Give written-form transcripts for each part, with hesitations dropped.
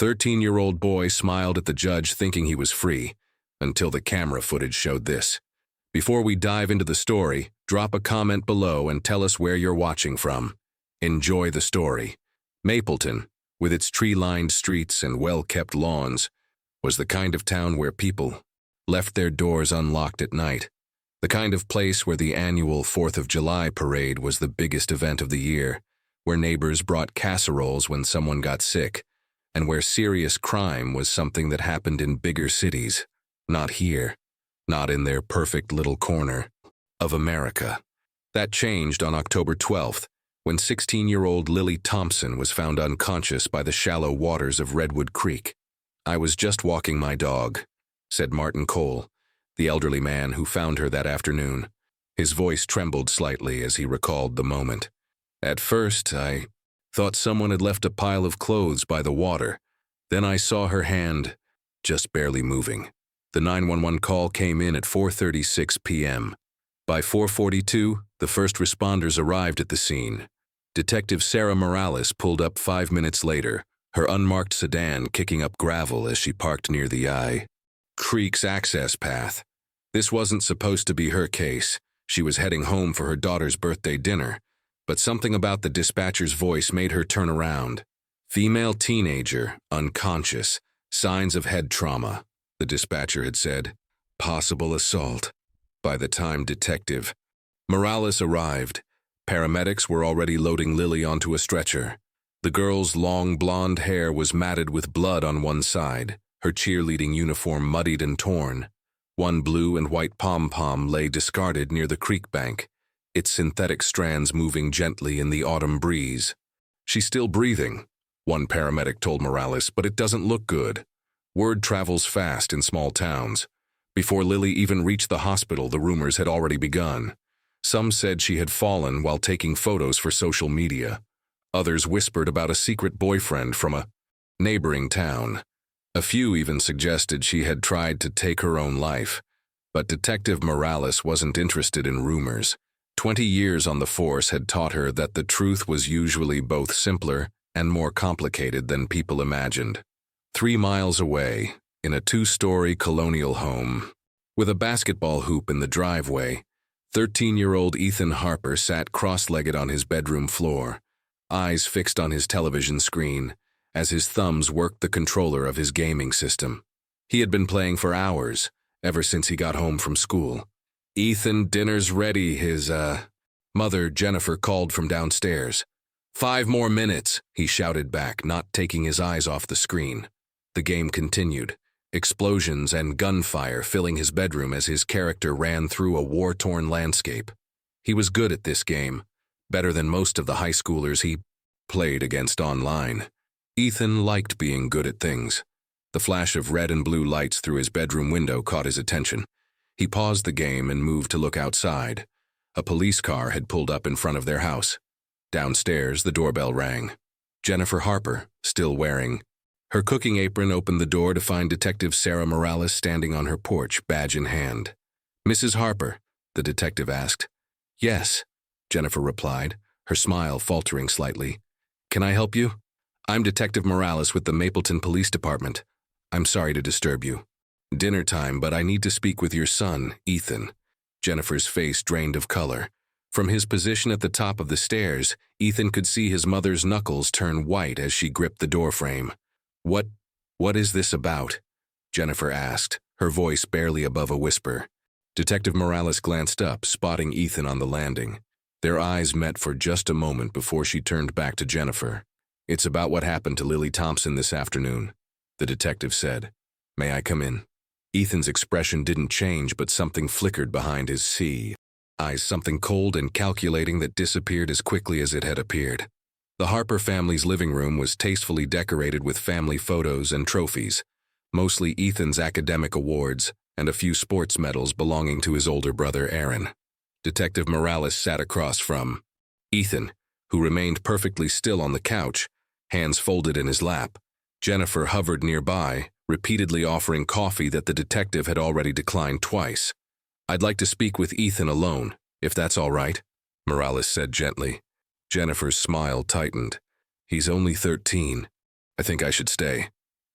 13-year-old boy smiled at the judge thinking he was free, until the camera footage showed this. Before we dive into the story, drop a comment below and tell us where you're watching from. Enjoy the story. Mapleton, with its tree-lined streets and well-kept lawns, was the kind of town where people left their doors unlocked at night. The kind of place where the annual 4th of July parade was the biggest event of the year, where neighbors brought casseroles when someone got sick, and where serious crime was something that happened in bigger cities. Not here. Not in their perfect little corner of America. That changed on October 12th, when 16-year-old Lily Thompson was found unconscious by the shallow waters of Redwood Creek. "I was just walking my dog," said Martin Cole, the elderly man who found her that afternoon. His voice trembled slightly as he recalled the moment. "At first, I thought someone had left a pile of clothes by the water. Then I saw her hand just barely moving." The 911 call came in at 4:36 p.m. By 4:42, the first responders arrived at the scene. Detective Sarah Morales pulled up 5 minutes later, her unmarked sedan kicking up gravel as she parked near the Creek's access path. This wasn't supposed to be her case. She was heading home for her daughter's birthday dinner, but something about the dispatcher's voice made her turn around. "Female teenager, unconscious, signs of head trauma," the dispatcher had said. "Possible assault." By the time Detective Morales arrived, paramedics were already loading Lily onto a stretcher. The girl's long blonde hair was matted with blood on one side, her cheerleading uniform muddied and torn. One blue and white pom-pom lay discarded near the creek bank, its synthetic strands moving gently in the autumn breeze. "She's still breathing," one paramedic told Morales, "but it doesn't look good." Word travels fast in small towns. Before Lily even reached the hospital, the rumors had already begun. Some said she had fallen while taking photos for social media. Others whispered about a secret boyfriend from a neighboring town. A few even suggested she had tried to take her own life. But Detective Morales wasn't interested in rumors. 20 years on the force had taught her that the truth was usually both simpler and more complicated than people imagined. 3 miles away, in a 2-story colonial home, with a basketball hoop in the driveway, 13-year-old Ethan Harper sat cross-legged on his bedroom floor, eyes fixed on his television screen, as his thumbs worked the controller of his gaming system. He had been playing for hours, ever since he got home from school. "Ethan, dinner's ready," his, mother, Jennifer, called from downstairs. "5 more minutes," he shouted back, not taking his eyes off the screen. The game continued, explosions and gunfire filling his bedroom as his character ran through a war-torn landscape. He was good at this game, better than most of the high schoolers he played against online. Ethan liked being good at things. The flash of red and blue lights through his bedroom window caught his attention. He paused the game and moved to look outside. A police car had pulled up in front of their house. Downstairs, the doorbell rang. Jennifer Harper, still wearing her cooking apron, opened the door to find Detective Sarah Morales standing on her porch, badge in hand. "Mrs. Harper?" the detective asked. "Yes," Jennifer replied, her smile faltering slightly. "Can I help you? I'm Detective Morales with the Mapleton Police Department. I'm sorry to disturb you. Dinner time, but I need to speak with your son, Ethan." Jennifer's face drained of color. From his position at the top of the stairs, Ethan could see his mother's knuckles turn white as she gripped the doorframe. What is this about?" Jennifer asked, her voice barely above a whisper. Detective Morales glanced up, spotting Ethan on the landing. Their eyes met for just a moment before she turned back to Jennifer. "It's about what happened to Lily Thompson this afternoon," the detective said. "May I come in?" Ethan's expression didn't change, but something flickered behind his eyes, something cold and calculating that disappeared as quickly as it had appeared. The Harper family's living room was tastefully decorated with family photos and trophies, mostly Ethan's academic awards and a few sports medals belonging to his older brother Aaron. Detective Morales sat across from Ethan, who remained perfectly still on the couch, hands folded in his lap. Jennifer hovered nearby, repeatedly offering coffee that the detective had already declined twice. "I'd like to speak with Ethan alone, if that's all right," Morales said gently. Jennifer's smile tightened. "He's only 13. I think I should stay."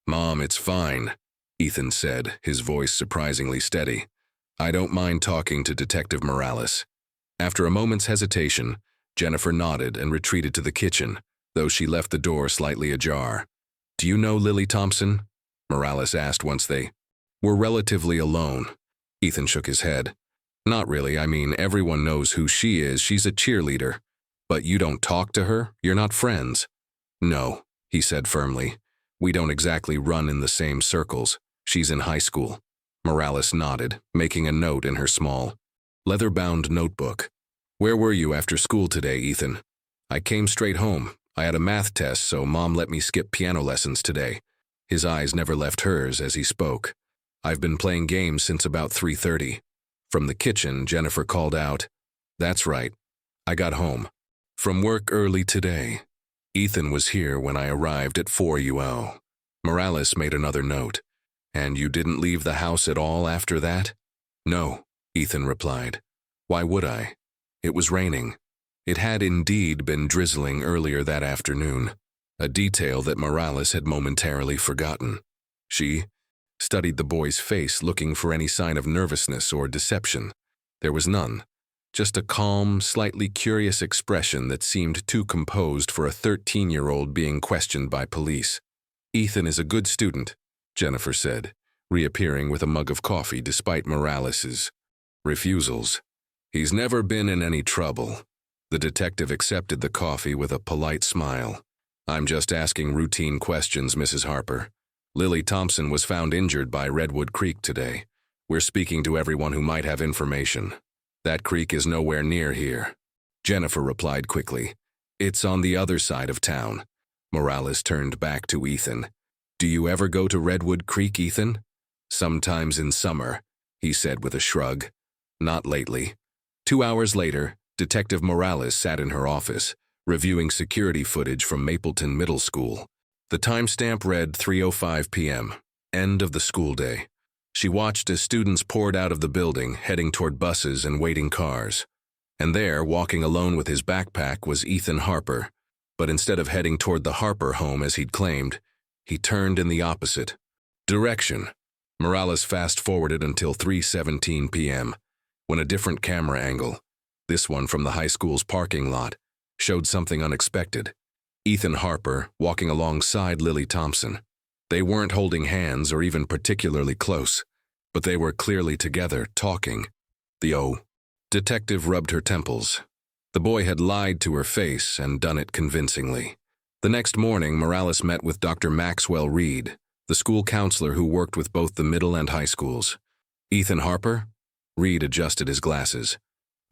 "Mom, it's fine," Ethan said, his voice surprisingly steady. "I don't mind talking to Detective Morales." After a moment's hesitation, Jennifer nodded and retreated to the kitchen, though she left the door slightly ajar. "Do you know Lily Thompson?" Morales asked once they were relatively alone. Ethan shook his head. "Not really. I mean, everyone knows who she is. She's a cheerleader. But you don't talk to her? You're not friends?" "No," he said firmly. "We don't exactly run in the same circles. She's in high school." Morales nodded, making a note in her small, leather-bound notebook. "Where were you after school today, Ethan?" "I came straight home. I had a math test, so Mom let me skip piano lessons today." His eyes never left hers as he spoke. "I've been playing games since about 3:30. From the kitchen, Jennifer called out, "That's right. I got home from work early today. Ethan was here when I arrived at 4 UO. Morales made another note. "And you didn't leave the house at all after that?" "No," Ethan replied. "Why would I? It was raining." It had indeed been drizzling earlier that afternoon, a detail that Morales had momentarily forgotten. She studied the boy's face, looking for any sign of nervousness or deception. There was none, just a calm, slightly curious expression that seemed too composed for a 13-year-old being questioned by police. "Ethan is a good student," Jennifer said, reappearing with a mug of coffee despite Morales's refusals. "He's never been in any trouble." The detective accepted the coffee with a polite smile. "I'm just asking routine questions, Mrs. Harper. Lily Thompson was found injured by Redwood Creek today. We're speaking to everyone who might have information. That creek is nowhere near here." Jennifer replied quickly, "It's on the other side of town." Morales turned back to Ethan. "Do you ever go to Redwood Creek, Ethan?" "Sometimes in summer," he said with a shrug. "Not lately." 2 hours later, Detective Morales sat in her office, reviewing security footage from Mapleton Middle School. The timestamp read 3:05 p.m., end of the school day. She watched as students poured out of the building, heading toward buses and waiting cars. And there, walking alone with his backpack, was Ethan Harper. But instead of heading toward the Harper home as he'd claimed, he turned in the opposite direction. Morales fast-forwarded until 3:17 p.m., when a different camera angle, this one from the high school's parking lot, showed something unexpected. Ethan Harper walking alongside Lily Thompson. They weren't holding hands or even particularly close, but they were clearly together, talking. The detective rubbed her temples. The boy had lied to her face and done it convincingly. The next morning, Morales met with Dr. Maxwell Reed, the school counselor who worked with both the middle and high schools. "Ethan Harper?" Reed adjusted his glasses.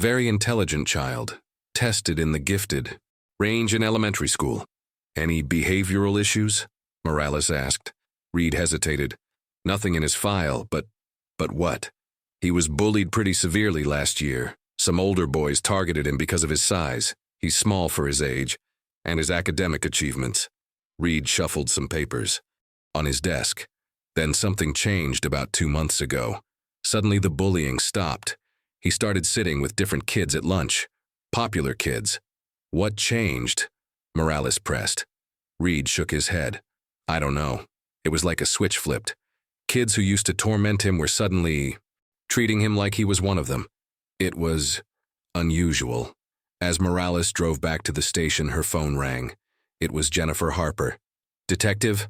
"Very intelligent child, tested in the gifted range in elementary school. Any behavioral issues?" Morales asked. Reed hesitated. "Nothing in his file, but what? He was bullied pretty severely last year. Some older boys targeted him because of his size. He's small for his age, and his academic achievements." Reed shuffled some papers on his desk. "Then something changed about 2 months ago. Suddenly the bullying stopped. He started sitting with different kids at lunch. Popular kids." "What changed?" Morales pressed. Reed shook his head. "I don't know. It was like a switch flipped. Kids who used to torment him were suddenly treating him like he was one of them. It was unusual." As Morales drove back to the station, her phone rang. It was Jennifer Harper. "Detective,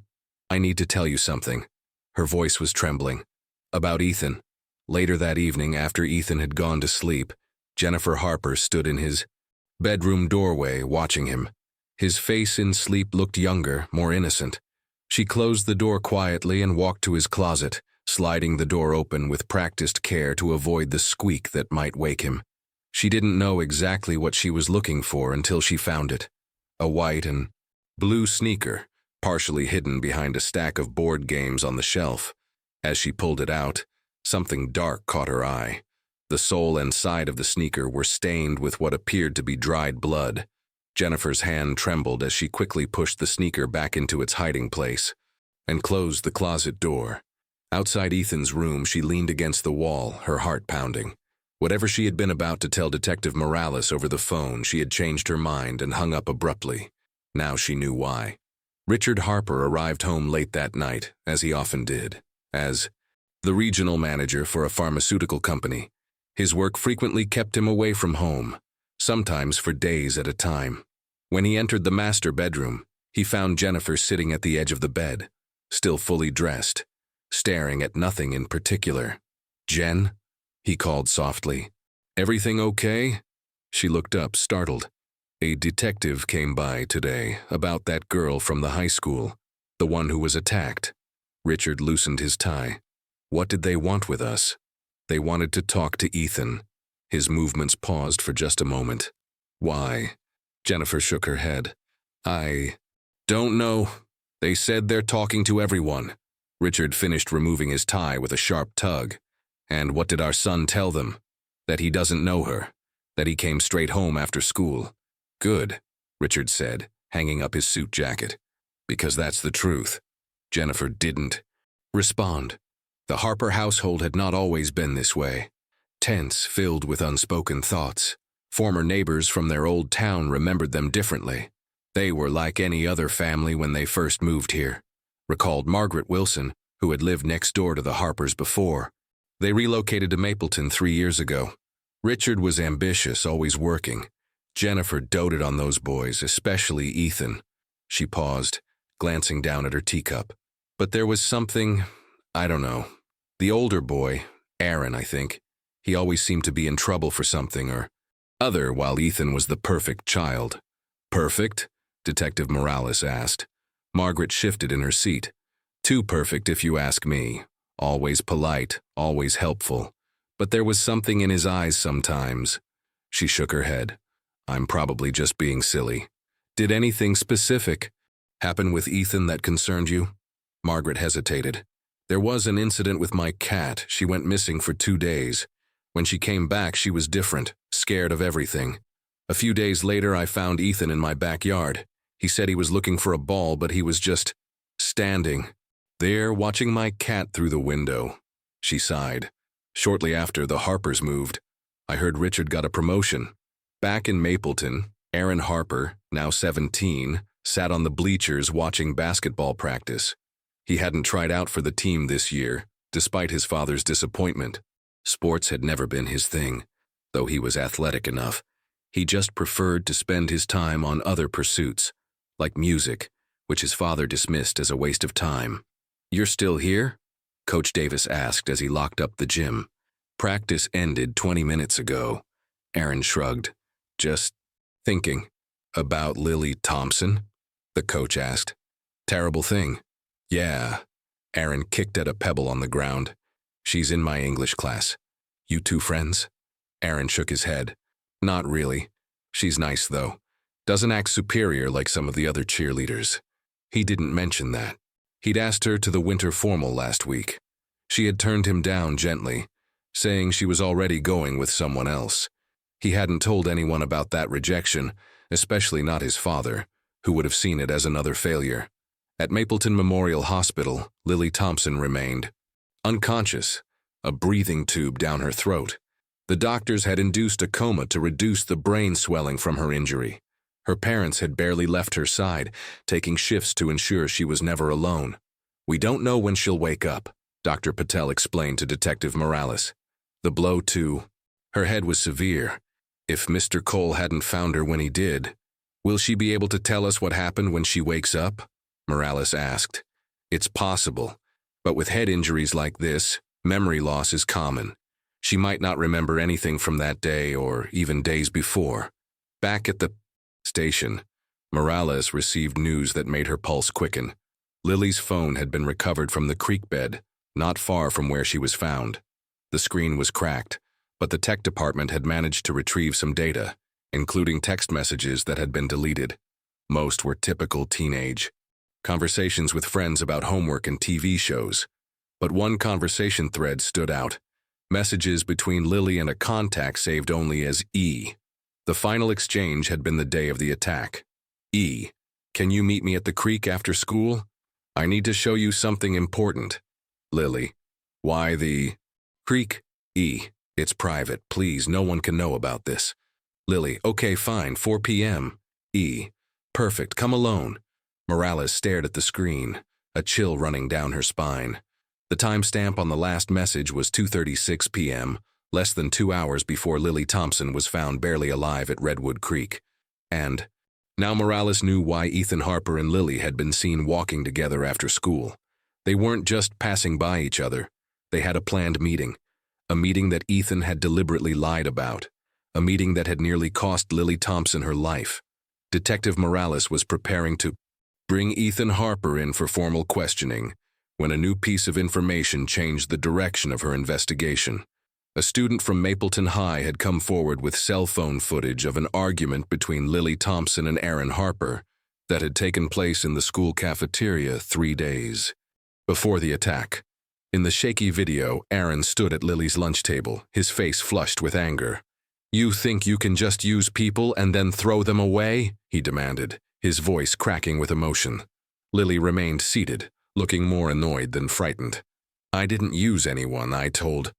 I need to tell you something." Her voice was trembling. "About Ethan." Later that evening, after Ethan had gone to sleep, Jennifer Harper stood in his bedroom doorway watching him. His face in sleep looked younger, more innocent. She closed the door quietly and walked to his closet, sliding the door open with practiced care to avoid the squeak that might wake him. She didn't know exactly what she was looking for until she found it. A white and blue sneaker, partially hidden behind a stack of board games on the shelf. As she pulled it out, something dark caught her eye. The sole and side of the sneaker were stained with what appeared to be dried blood. Jennifer's hand trembled as she quickly pushed the sneaker back into its hiding place and closed the closet door. Outside Ethan's room, she leaned against the wall, her heart pounding. Whatever she had been about to tell Detective Morales over the phone, she had changed her mind and hung up abruptly. Now she knew why. Richard Harper arrived home late that night, as he often did. As the regional manager for a pharmaceutical company, his work frequently kept him away from home, sometimes for days at a time. When he entered the master bedroom, he found Jennifer sitting at the edge of the bed, still fully dressed, staring at nothing in particular. "Jen?" he called softly. "Everything okay?" She looked up, startled. "A detective came by today about that girl from the high school, the one who was attacked." Richard loosened his tie. "What did they want with us?" "They wanted to talk to Ethan." His movements paused for just a moment. "Why?" Jennifer shook her head. "I don't know. They said they're talking to everyone." Richard finished removing his tie with a sharp tug. "And what did our son tell them?" "That he doesn't know her. That he came straight home after school." "Good," Richard said, hanging up his suit jacket. "Because that's the truth." Jennifer didn't respond. The Harper household had not always been this way. Tense, filled with unspoken thoughts. Former neighbors from their old town remembered them differently. They were like any other family when they first moved here, recalled Margaret Wilson, who had lived next door to the Harpers before. They relocated to Mapleton 3 years ago. Richard was ambitious, always working. Jennifer doted on those boys, especially Ethan. She paused, glancing down at her teacup. But there was something, I don't know. The older boy, Aaron, I think, he always seemed to be in trouble for something or other, while Ethan was the perfect child. "Perfect?" Detective Morales asked. Margaret shifted in her seat. "Too perfect, if you ask me. Always polite, always helpful. But there was something in his eyes sometimes." She shook her head. "I'm probably just being silly. Did anything specific happen with Ethan that concerned you?" Margaret hesitated. "There was an incident with my cat. She went missing for 2 days. When she came back, she was different, scared of everything. A few days later, I found Ethan in my backyard. He said he was looking for a ball, but he was just standing there watching my cat through the window." She sighed. "Shortly after the Harpers moved, I heard Richard got a promotion. Back in Mapleton, Aaron Harper, now 17, sat on the bleachers watching basketball practice. He hadn't tried out for the team this year, despite his father's disappointment. Sports had never been his thing, though he was athletic enough. He just preferred to spend his time on other pursuits, like music, which his father dismissed as a waste of time. "You're still here?" Coach Davis asked as he locked up the gym. "Practice ended 20 minutes ago." Aaron shrugged. "Just thinking." "About Lily Thompson?" the coach asked. "Terrible thing." "Yeah." Aaron kicked at a pebble on the ground. "She's in my English class." "You two friends?" Aaron shook his head. "Not really. She's nice, though. Doesn't act superior like some of the other cheerleaders." He didn't mention that. He'd asked her to the winter formal last week. She had turned him down gently, saying she was already going with someone else. He hadn't told anyone about that rejection, especially not his father, who would have seen it as another failure. At Mapleton Memorial Hospital, Lily Thompson remained unconscious, a breathing tube down her throat. The doctors had induced a coma to reduce the brain swelling from her injury. Her parents had barely left her side, taking shifts to ensure she was never alone. "We don't know when she'll wake up," Dr. Patel explained to Detective Morales. The blow, too. Her head was severe. If Mr. Cole hadn't found her when he did, "Will she be able to tell us what happened when she wakes up?" Morales asked. "It's possible, but with head injuries like this, memory loss is common. She might not remember anything from that day or even days before." Back at the station, Morales received news that made her pulse quicken. Lily's phone had been recovered from the creek bed, not far from where she was found. The screen was cracked, but the tech department had managed to retrieve some data, including text messages that had been deleted. Most were typical teenage conversations with friends about homework and TV shows. But one conversation thread stood out. Messages between Lily and a contact saved only as E. The final exchange had been the day of the attack. E. "Can you meet me at the creek after school? I need to show you something important." Lily. "Why the creek?" E. "It's private. Please, no one can know about this." Lily. "Okay, fine, 4 p.m. E. "Perfect, come alone." Morales stared at the screen, a chill running down her spine. The timestamp on the last message was 2:36 p.m., less than 2 hours before Lily Thompson was found barely alive at Redwood Creek. And now Morales knew why Ethan Harper and Lily had been seen walking together after school. They weren't just passing by each other. They had a planned meeting. A meeting that Ethan had deliberately lied about. A meeting that had nearly cost Lily Thompson her life. Detective Morales was preparing to bring Ethan Harper in for formal questioning when a new piece of information changed the direction of her investigation. A student from Mapleton High had come forward with cell phone footage of an argument between Lily Thompson and Aaron Harper that had taken place in the school cafeteria 3 days before the attack. In the shaky video, Aaron stood at Lily's lunch table, his face flushed with anger. "You think you can just use people and then throw them away?" he demanded, his voice cracking with emotion. Lily remained seated, looking more annoyed than frightened. "I didn't use anyone, I told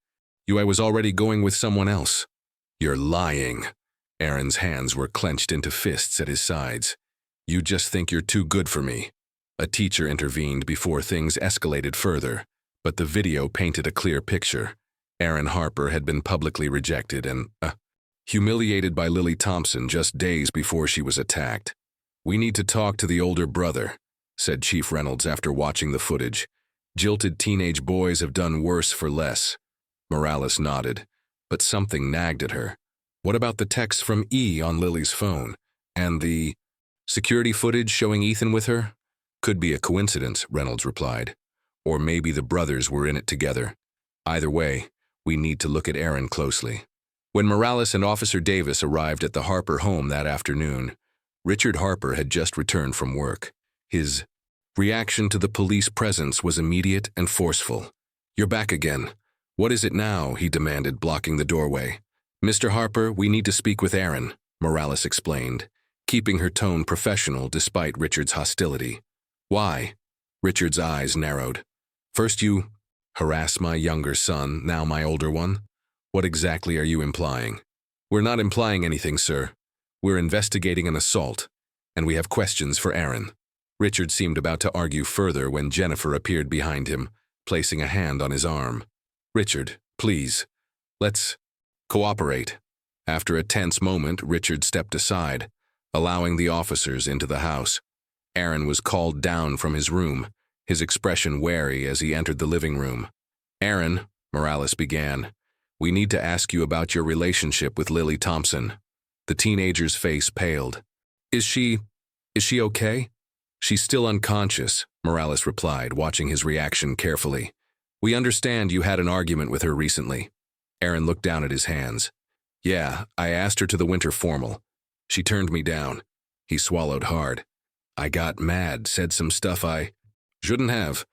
you I was already going with someone else." "You're lying." Aaron's hands were clenched into fists at his sides. "You just think you're too good for me." A teacher intervened before things escalated further, but the video painted a clear picture. Aaron Harper had been publicly rejected and, humiliated by Lily Thompson just days before she was attacked. "We need to talk to the older brother," said Chief Reynolds after watching the footage. "Jilted teenage boys have done worse for less." Morales nodded, but something nagged at her. What about the texts from E on Lily's phone? And the security footage showing Ethan with her? "Could be a coincidence," Reynolds replied. "Or maybe the brothers were in it together. Either way, we need to look at Aaron closely." When Morales and Officer Davis arrived at the Harper home that afternoon, Richard Harper had just returned from work. His reaction to the police presence was immediate and forceful. "You're back again. What is it now?" he demanded, blocking the doorway. "Mr. Harper, we need to speak with Aaron," Morales explained, keeping her tone professional despite Richard's hostility. "Why?" Richard's eyes narrowed. "First you harass my younger son, now my older one? What exactly are you implying?" "We're not implying anything, sir. We're investigating an assault, and we have questions for Aaron." Richard seemed about to argue further when Jennifer appeared behind him, placing a hand on his arm. "Richard, please, let's cooperate." After a tense moment, Richard stepped aside, allowing the officers into the house. Aaron was called down from his room, his expression wary as he entered the living room. "Aaron," Morales began, "we need to ask you about your relationship with Lily Thompson." The teenager's face paled. Is she okay?" "She's still unconscious," Morales replied, watching his reaction carefully. "We understand you had an argument with her recently." Aaron looked down at his hands. "Yeah, I asked her to the winter formal. She turned me down." He swallowed hard. "I got mad, said some stuff I shouldn't have,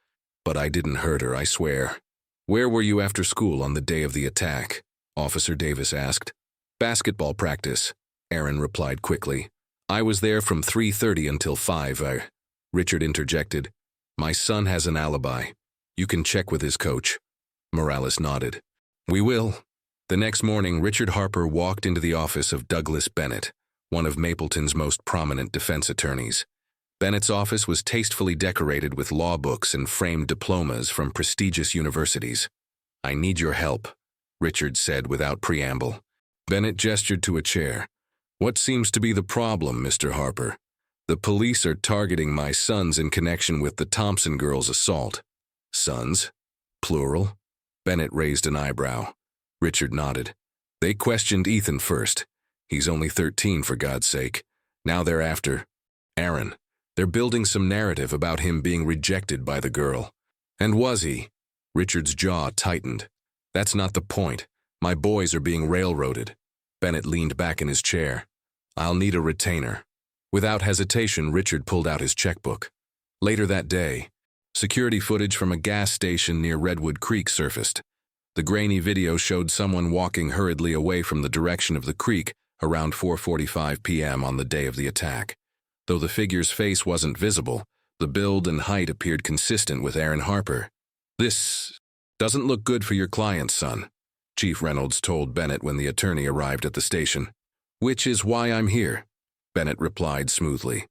but I didn't hurt her, I swear." "Where were you after school on the day of the attack?" Officer Davis asked. "Basketball practice," Aaron replied quickly. "I was there from 3:30 until 5. Richard interjected. "My son has an alibi. You can check with his coach." Morales nodded. "We will." The next morning, Richard Harper walked into the office of Douglas Bennett, one of Mapleton's most prominent defense attorneys. Bennett's office was tastefully decorated with law books and framed diplomas from prestigious universities. "I need your help," Richard said without preamble. Bennett gestured to a chair. "What seems to be the problem, Mr. Harper?" "The police are targeting my sons in connection with the Thompson girls' assault." "Sons? Plural?" Bennett raised an eyebrow. Richard nodded. "They questioned Ethan first. He's only 13, for God's sake. Now they're after Aaron. They're building some narrative about him being rejected by the girl." "And was he?" Richard's jaw tightened. "That's not the point. My boys are being railroaded." Bennett leaned back in his chair. "I'll need a retainer." Without hesitation, Richard pulled out his checkbook. Later that day, security footage from a gas station near Redwood Creek surfaced. The grainy video showed someone walking hurriedly away from the direction of the creek around 4:45 p.m. on the day of the attack. Though the figure's face wasn't visible, the build and height appeared consistent with Aaron Harper. "This doesn't look good for your client, son," Chief Reynolds told Bennett when the attorney arrived at the station. "Which is why I'm here," Bennett replied smoothly.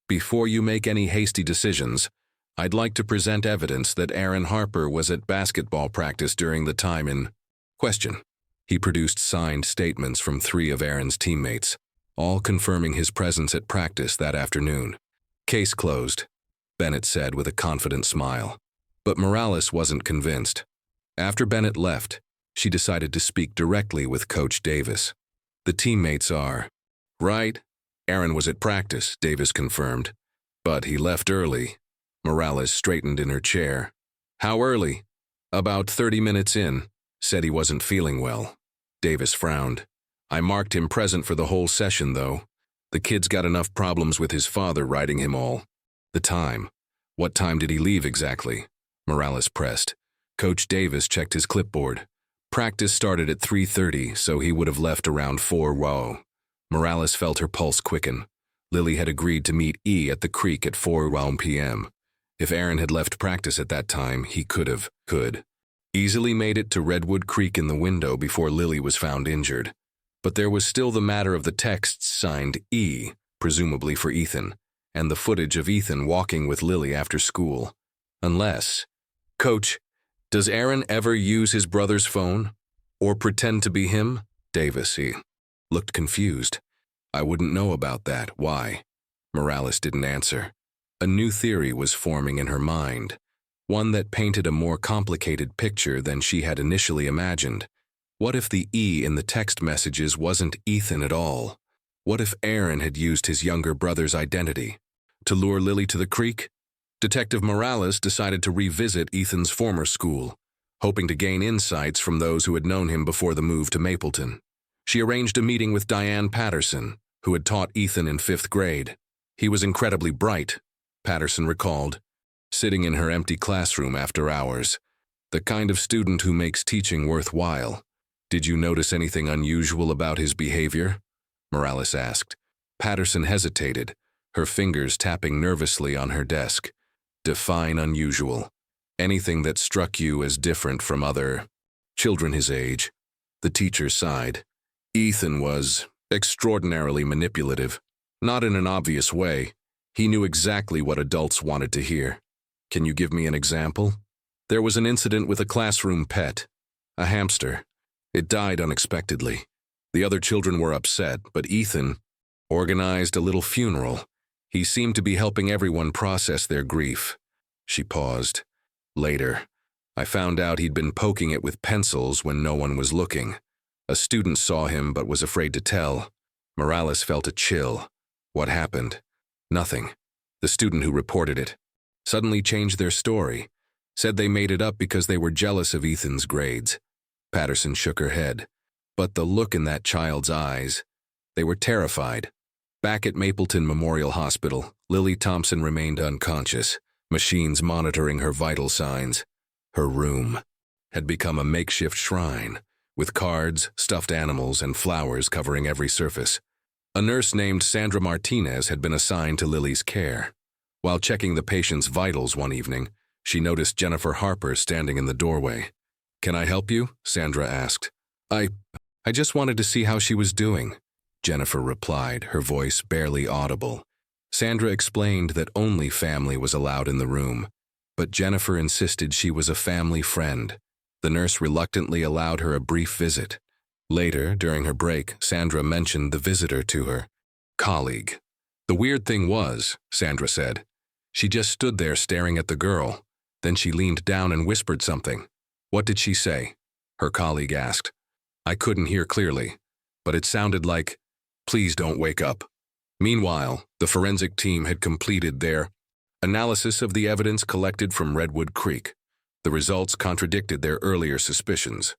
Before you make any hasty decisions, I'd like to present evidence that Aaron Harper was at basketball practice during the time in question. He produced signed statements from 3 of Aaron's teammates, all confirming his presence at practice that afternoon. Case closed, Bennett said with a confident smile. But Morales wasn't convinced. After Bennett left, she decided to speak directly with Coach Davis. The teammates are right. Aaron was at practice, Davis confirmed. But he left early. Morales straightened in her chair. How early? About 30 minutes in. Said he wasn't feeling well. Davis frowned. I marked him present for the whole session, though. The kid's got enough problems with his father riding him all. The time. What time did he leave exactly? Morales pressed. Coach Davis checked his clipboard. Practice started at 3:30, so he would have left around 4. Whoa. Morales felt her pulse quicken. Lily had agreed to meet E at the creek at 4 p.m. If Aaron had left practice at that time, he could easily made it to Redwood Creek in the window before Lily was found injured. But there was still the matter of the texts signed E, presumably for Ethan, and the footage of Ethan walking with Lily after school. Unless, Coach, does Aaron ever use his brother's phone? Or pretend to be him? Davis, he looked confused. I wouldn't know about that. Why? Morales didn't answer. A new theory was forming in her mind, one that painted a more complicated picture than she had initially imagined. What if the E in the text messages wasn't Ethan at all? What if Aaron had used his younger brother's identity? To lure Lily to the creek? Detective Morales decided to revisit Ethan's former school, hoping to gain insights from those who had known him before the move to Mapleton. She arranged a meeting with Diane Patterson, who had taught Ethan in 5th grade. He was incredibly bright, Patterson recalled, sitting in her empty classroom after hours. The kind of student who makes teaching worthwhile. Did you notice anything unusual about his behavior? Morales asked. Patterson hesitated, her fingers tapping nervously on her desk. Define unusual. Anything that struck you as different from other children his age. The teacher sighed. Ethan was extraordinarily manipulative. Not in an obvious way. He knew exactly what adults wanted to hear. Can you give me an example? There was an incident with a classroom pet, a hamster. It died unexpectedly. The other children were upset, but Ethan organized a little funeral. He seemed to be helping everyone process their grief. She paused. Later, I found out he'd been poking it with pencils when no one was looking. A student saw him but was afraid to tell. Morales felt a chill. What happened? Nothing. The student who reported it suddenly changed their story, said they made it up because they were jealous of Ethan's grades. Patterson shook her head. But the look in that child's eyes, they were terrified. Back at Mapleton Memorial Hospital, Lily Thompson remained unconscious, machines monitoring her vital signs. Her room had become a makeshift shrine, with cards, stuffed animals, and flowers covering every surface. A nurse named Sandra Martinez had been assigned to Lily's care. While checking the patient's vitals one evening, she noticed Jennifer Harper standing in the doorway. Can I help you? Sandra asked. I just wanted to see how she was doing, Jennifer replied, her voice barely audible. Sandra explained that only family was allowed in the room, but Jennifer insisted she was a family friend. The nurse reluctantly allowed her a brief visit. Later, during her break, Sandra mentioned the visitor to her colleague. The weird thing was, Sandra said, she just stood there staring at the girl. Then she leaned down and whispered something. What did she say? Her colleague asked. I couldn't hear clearly, but it sounded like, please don't wake up. Meanwhile, the forensic team had completed their analysis of the evidence collected from Redwood Creek. The results contradicted their earlier suspicions.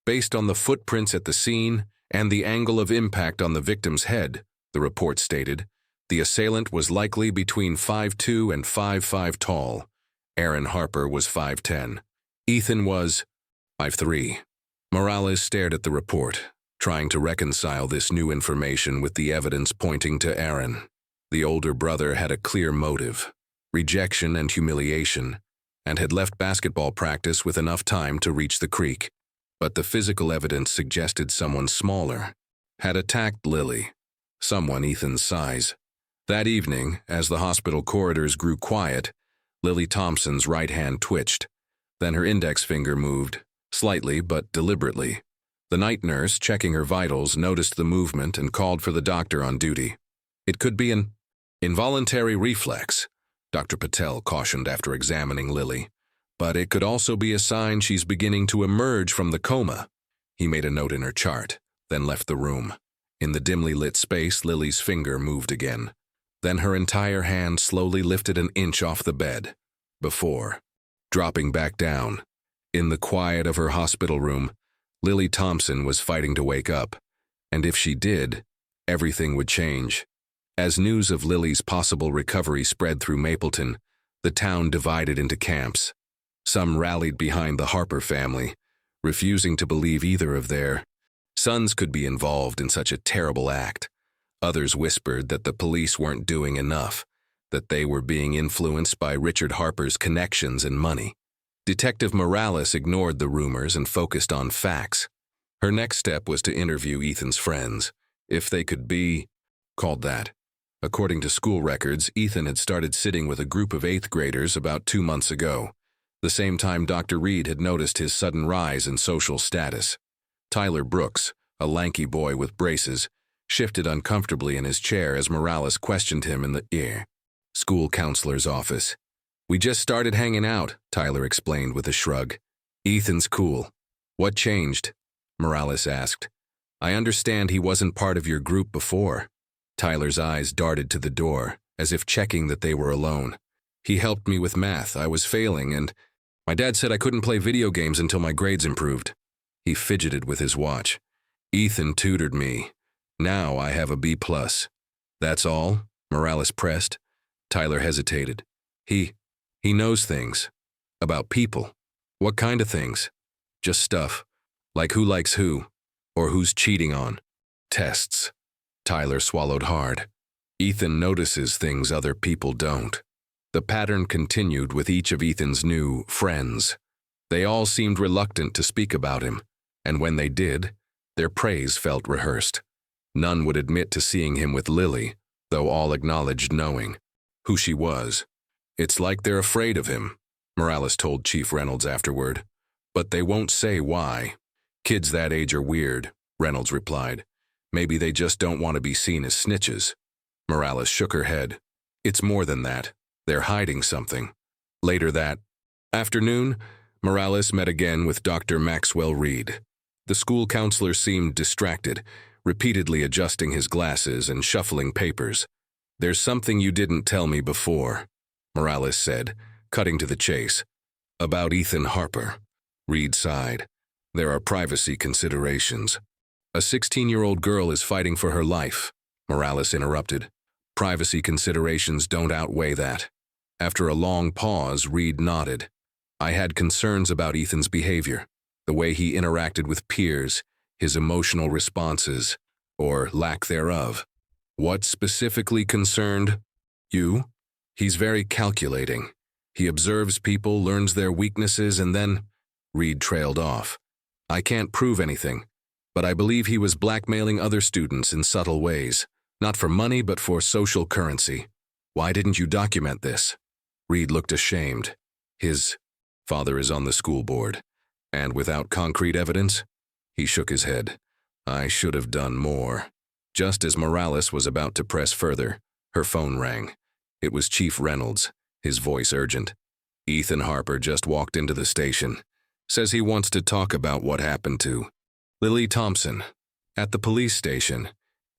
Based on the footprints at the scene and the angle of impact on the victim's head, the report stated, the assailant was likely between 5'2" and 5'5" tall. Aaron Harper was 5'10". Ethan was 5'3". Morales stared at the report, trying to reconcile this new information with the evidence pointing to Aaron. The older brother had a clear motive, rejection and humiliation, and had left basketball practice with enough time to reach the creek. But the physical evidence suggested someone smaller had attacked Lily, someone Ethan's size. That evening, as the hospital corridors grew quiet, Lily Thompson's right hand twitched. Then her index finger moved, slightly but deliberately. The night nurse, checking her vitals, noticed the movement and called for the doctor on duty. It could be an involuntary reflex, Dr. Patel cautioned after examining Lily. But it could also be a sign she's beginning to emerge from the coma. He made a note in her chart, then left the room. In the dimly lit space, Lily's finger moved again. Then her entire hand slowly lifted an inch off the bed, before dropping back down. In the quiet of her hospital room, Lily Thompson was fighting to wake up, and if she did, everything would change. As news of Lily's possible recovery spread through Mapleton, the town divided into camps. Some rallied behind the Harper family, refusing to believe either of their sons could be involved in such a terrible act. Others whispered that the police weren't doing enough, that they were being influenced by Richard Harper's connections and money. Detective Morales ignored the rumors and focused on facts. Her next step was to interview Ethan's friends, if they could be called that. According to school records, Ethan had started sitting with a group of 8th graders about 2 months ago, the same time Dr. Reed had noticed his sudden rise in social status. Tyler Brooks, a lanky boy with braces, shifted uncomfortably in his chair as Morales questioned him in the school counselor's office. "We just started hanging out," Tyler explained with a shrug. "Ethan's cool." "What changed?" Morales asked. "I understand he wasn't part of your group before." Tyler's eyes darted to the door, as if checking that they were alone. "He helped me with math. I was failing, and my dad said I couldn't play video games until my grades improved." He fidgeted with his watch. "Ethan tutored me. Now I have a B+. "That's all?" Morales pressed. Tyler hesitated. He knows things. About people." "What kind of things?" "Just stuff. Like who likes who, or who's cheating on." "Tests." Tyler swallowed hard. "Ethan notices things other people don't." The pattern continued with each of Ethan's new friends. They all seemed reluctant to speak about him, and when they did, their praise felt rehearsed. None would admit to seeing him with Lily, though all acknowledged knowing who she was. "It's like they're afraid of him," Morales told Chief Reynolds afterward. "But they won't say why." "Kids that age are weird," Reynolds replied. "Maybe they just don't want to be seen as snitches." Morales shook her head. "It's more than that. They're hiding something." Later that afternoon, Morales met again with Dr. Maxwell Reed. The school counselor seemed distracted, repeatedly adjusting his glasses and shuffling papers. "There's something you didn't tell me before," Morales said, cutting to the chase. "About Ethan Harper." Reed sighed. "There are privacy considerations." "A 16-year-old girl is fighting for her life," Morales interrupted. "Privacy considerations don't outweigh that." After a long pause, Reed nodded. "I had concerns about Ethan's behavior, the way he interacted with peers, his emotional responses, or lack thereof." "What specifically concerned you?" "He's very calculating. He observes people, learns their weaknesses, and then—" Reed trailed off. "I can't prove anything, but I believe he was blackmailing other students in subtle ways, not for money but for social currency." "Why didn't you document this?" Reed looked ashamed. "His father is on the school board, and without concrete evidence?" He shook his head. "I should have done more." Just as Morales was about to press further, her phone rang. It was Chief Reynolds, his voice urgent. "Ethan Harper just walked into the station. Says he wants to talk about what happened to Lily Thompson." At the police station,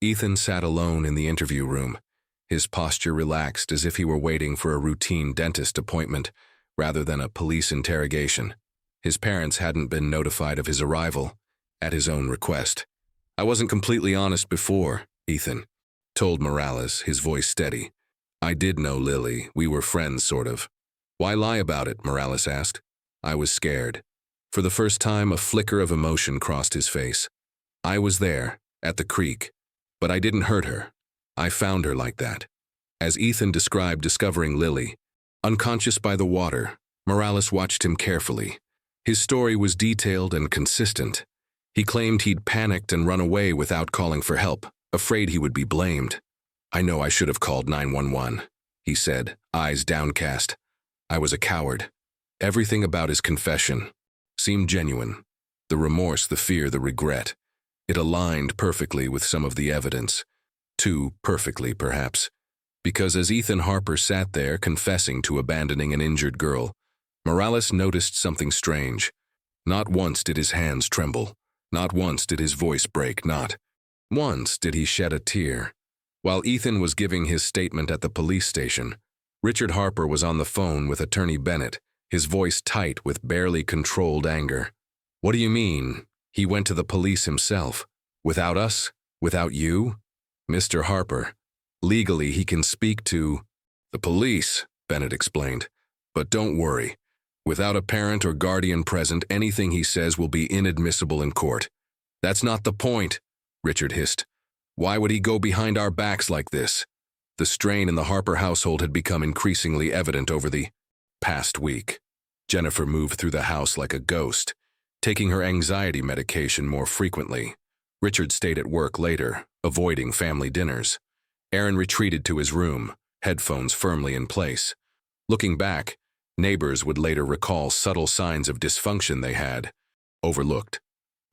Ethan sat alone in the interview room, his posture relaxed as if he were waiting for a routine dentist appointment rather than a police interrogation. His parents hadn't been notified of his arrival, at his own request. "I wasn't completely honest before," Ethan told Morales, his voice steady. "I did know Lily. We were friends, sort of." "Why lie about it?" Morales asked. "I was scared." For the first time, a flicker of emotion crossed his face. "I was there, at the creek, but I didn't hurt her. I found her like that." As Ethan described discovering Lily, unconscious by the water, Morales watched him carefully. His story was detailed and consistent. He claimed he'd panicked and run away without calling for help, afraid he would be blamed. I know I should have called 911, he said, eyes downcast. I was a coward. Everything about his confession seemed genuine. The remorse, the fear, the regret. It aligned perfectly with some of the evidence. Too perfectly, perhaps. Because as Ethan Harper sat there confessing to abandoning an injured girl, Morales noticed something strange. Not once did his hands tremble. Not once did his voice break. Not once did he shed a tear. While Ethan was giving his statement at the police station, Richard Harper was on the phone with Attorney Bennett, his voice tight with barely controlled anger. What do you mean? He went to the police himself. Without us? Without you? Mr. Harper, legally he can speak to the police, Bennett explained. But don't worry. Without a parent or guardian present, anything he says will be inadmissible in court. That's not the point, Richard hissed. Why would he go behind our backs like this? The strain in the Harper household had become increasingly evident over the past week. Jennifer moved through the house like a ghost, taking her anxiety medication more frequently. Richard stayed at work later, avoiding family dinners. Aaron retreated to his room, headphones firmly in place. Looking back, neighbors would later recall subtle signs of dysfunction they had overlooked.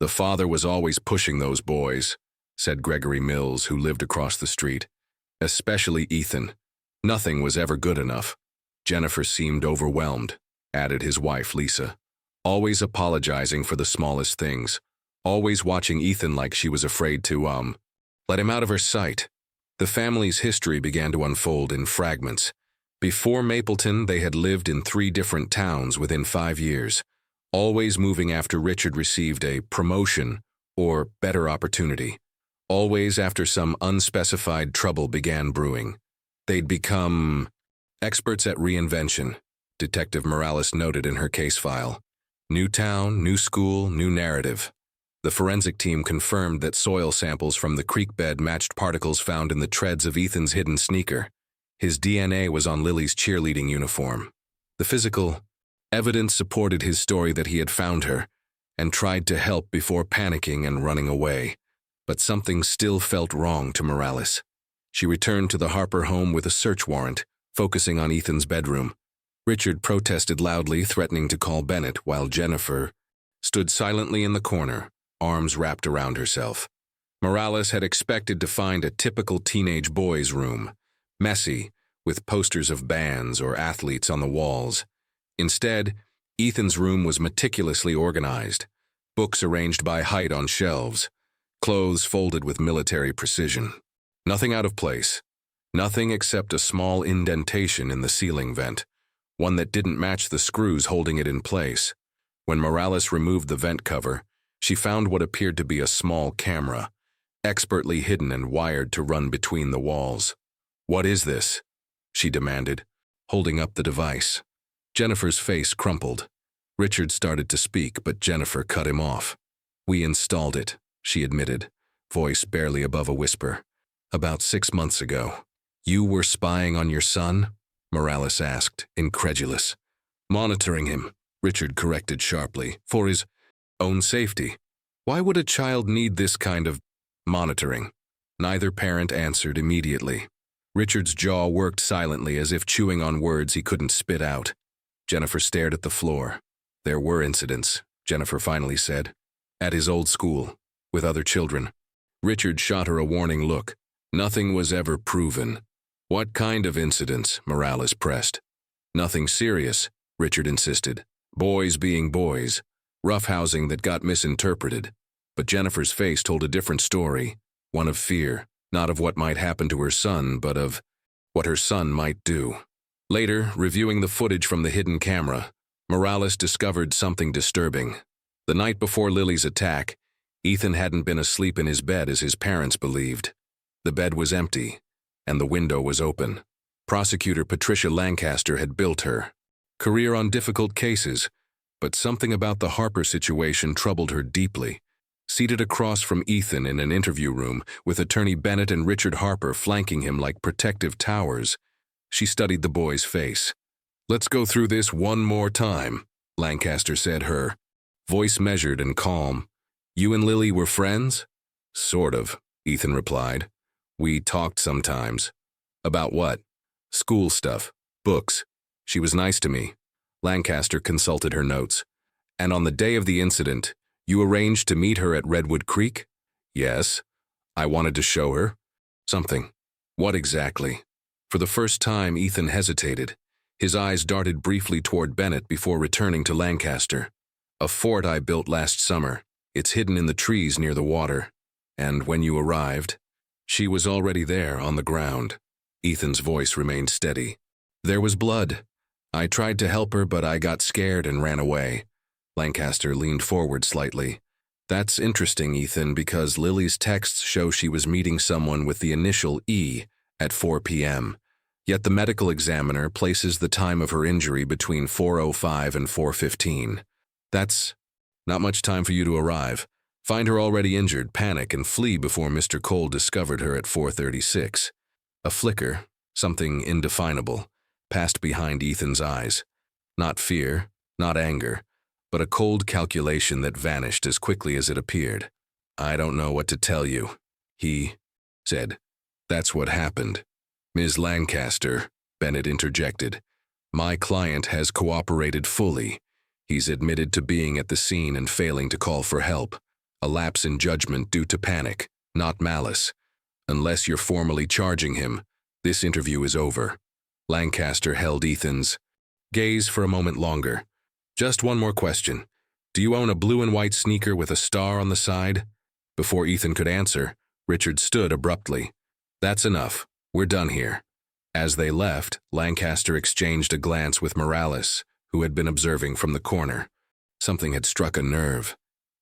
The father was always pushing those boys, said Gregory Mills, who lived across the street. Especially Ethan. Nothing was ever good enough. Jennifer seemed overwhelmed, added his wife Lisa. Always apologizing for the smallest things. Always watching Ethan like she was afraid to, let him out of her sight. The family's history began to unfold in fragments. Before Mapleton, they had lived in 3 different towns within 5 years, always moving after Richard received a promotion or better opportunity. Always after some unspecified trouble began brewing. They'd become experts at reinvention, Detective Morales noted in her case file. New town, new school, new narrative. The forensic team confirmed that soil samples from the creek bed matched particles found in the treads of Ethan's hidden sneaker. His DNA was on Lily's cheerleading uniform. The physical evidence supported his story that he had found her and tried to help before panicking and running away. But something still felt wrong to Morales. She returned to the Harper home with a search warrant, focusing on Ethan's bedroom. Richard protested loudly, threatening to call Bennett, while Jennifer stood silently in the corner, arms wrapped around herself. Morales had expected to find a typical teenage boy's room, messy, with posters of bands or athletes on the walls. Instead, Ethan's room was meticulously organized, books arranged by height on shelves, clothes folded with military precision. Nothing out of place. Nothing except a small indentation in the ceiling vent, one that didn't match the screws holding it in place. When Morales removed the vent cover, she found what appeared to be a small camera, expertly hidden and wired to run between the walls. "What is this?" she demanded, holding up the device. Jennifer's face crumpled. Richard started to speak, but Jennifer cut him off. "We installed it," she admitted, voice barely above a whisper. "About 6 months ago." "You were spying on your son?" Morales asked, incredulous. "Monitoring him," Richard corrected sharply, "for his own safety. Why would a child need this kind of monitoring?" Neither parent answered immediately. Richard's jaw worked silently as if chewing on words he couldn't spit out. Jennifer stared at the floor. "There were incidents," Jennifer finally said. "At his old school, with other children." Richard shot her a warning look. "Nothing was ever proven." "What kind of incidents?" Morales pressed. "Nothing serious," Richard insisted. "Boys being boys. Roughhousing that got misinterpreted." But Jennifer's face told a different story, one of fear, not of what might happen to her son, but of what her son might do. Later, reviewing the footage from the hidden camera, Morales discovered something disturbing. The night before Lily's attack, Ethan hadn't been asleep in his bed as his parents believed. The bed was empty, and the window was open. Prosecutor Patricia Lancaster had built her career on difficult cases, but something about the Harper situation troubled her deeply. Seated across from Ethan in an interview room, with Attorney Bennett and Richard Harper flanking him like protective towers, she studied the boy's face. "Let's go through this one more time," Lancaster said, her voice measured and calm. "You and Lily were friends?" "Sort of," Ethan replied. We talked sometimes. About what? School stuff. Books. She was nice to me. Lancaster consulted her notes. And on the day of the incident, you arranged to meet her at Redwood Creek? Yes. I wanted to show her something. What exactly? For the first time, Ethan hesitated. His eyes darted briefly toward Bennett before returning to Lancaster. A fort I built last summer. It's hidden in the trees near the water. And when you arrived, she was already there on the ground. Ethan's voice remained steady. There was blood. I tried to help her, but I got scared and ran away. Lancaster leaned forward slightly. That's interesting, Ethan, because Lily's texts show she was meeting someone with the initial E at 4 p.m. Yet the medical examiner places the time of her injury between 4:05 and 4:15. That's not much time for you to arrive. Find her already injured, panic, and flee before Mr. Cole discovered her at 4:36. A flicker, something indefinable, passed behind Ethan's eyes. Not fear, not anger, but a cold calculation that vanished as quickly as it appeared. I don't know what to tell you, he said. That's what happened. Ms. Lancaster, Bennett interjected. My client has cooperated fully. He's admitted to being at the scene and failing to call for help. A lapse in judgment due to panic, not malice. Unless you're formally charging him, this interview is over. Lancaster held Ethan's gaze for a moment longer. Just one more question. Do you own a blue and white sneaker with a star on the side? Before Ethan could answer, Richard stood abruptly. That's enough. We're done here. As they left, Lancaster exchanged a glance with Morales, who had been observing from the corner. Something had struck a nerve.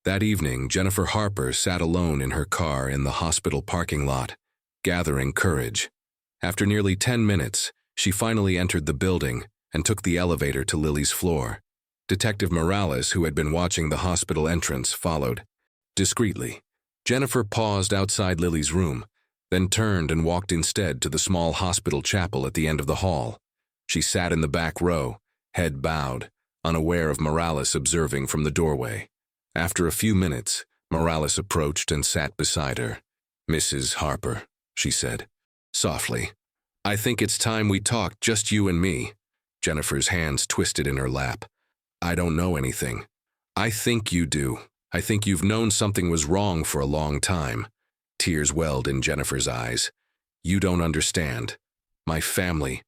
That evening, Jennifer Harper sat alone in her car in the hospital parking lot, gathering courage. After nearly 10 minutes, she finally entered the building and took the elevator to Lily's floor. Detective Morales, who had been watching the hospital entrance, followed. Discreetly, Jennifer paused outside Lily's room, then turned and walked instead to the small hospital chapel at the end of the hall. She sat in the back row, head bowed, unaware of Morales observing from the doorway. After a few minutes, Morales approached and sat beside her. Mrs. Harper, she said, softly. I think it's time we talked, just you and me. Jennifer's hands twisted in her lap. I don't know anything. I think you do. I think you've known something was wrong for a long time. Tears welled in Jennifer's eyes. You don't understand. My family.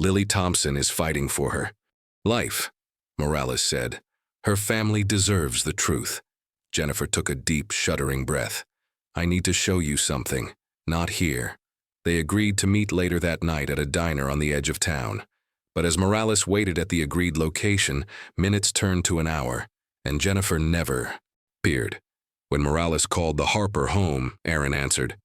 Lily Thompson is fighting for her life, Morales said. Her family deserves the truth. Jennifer took a deep, shuddering breath. I need to show you something. Not here. They agreed to meet later that night at a diner on the edge of town. But as Morales waited at the agreed location, minutes turned to an hour, and Jennifer never appeared. When Morales called the Harper home, Aaron answered.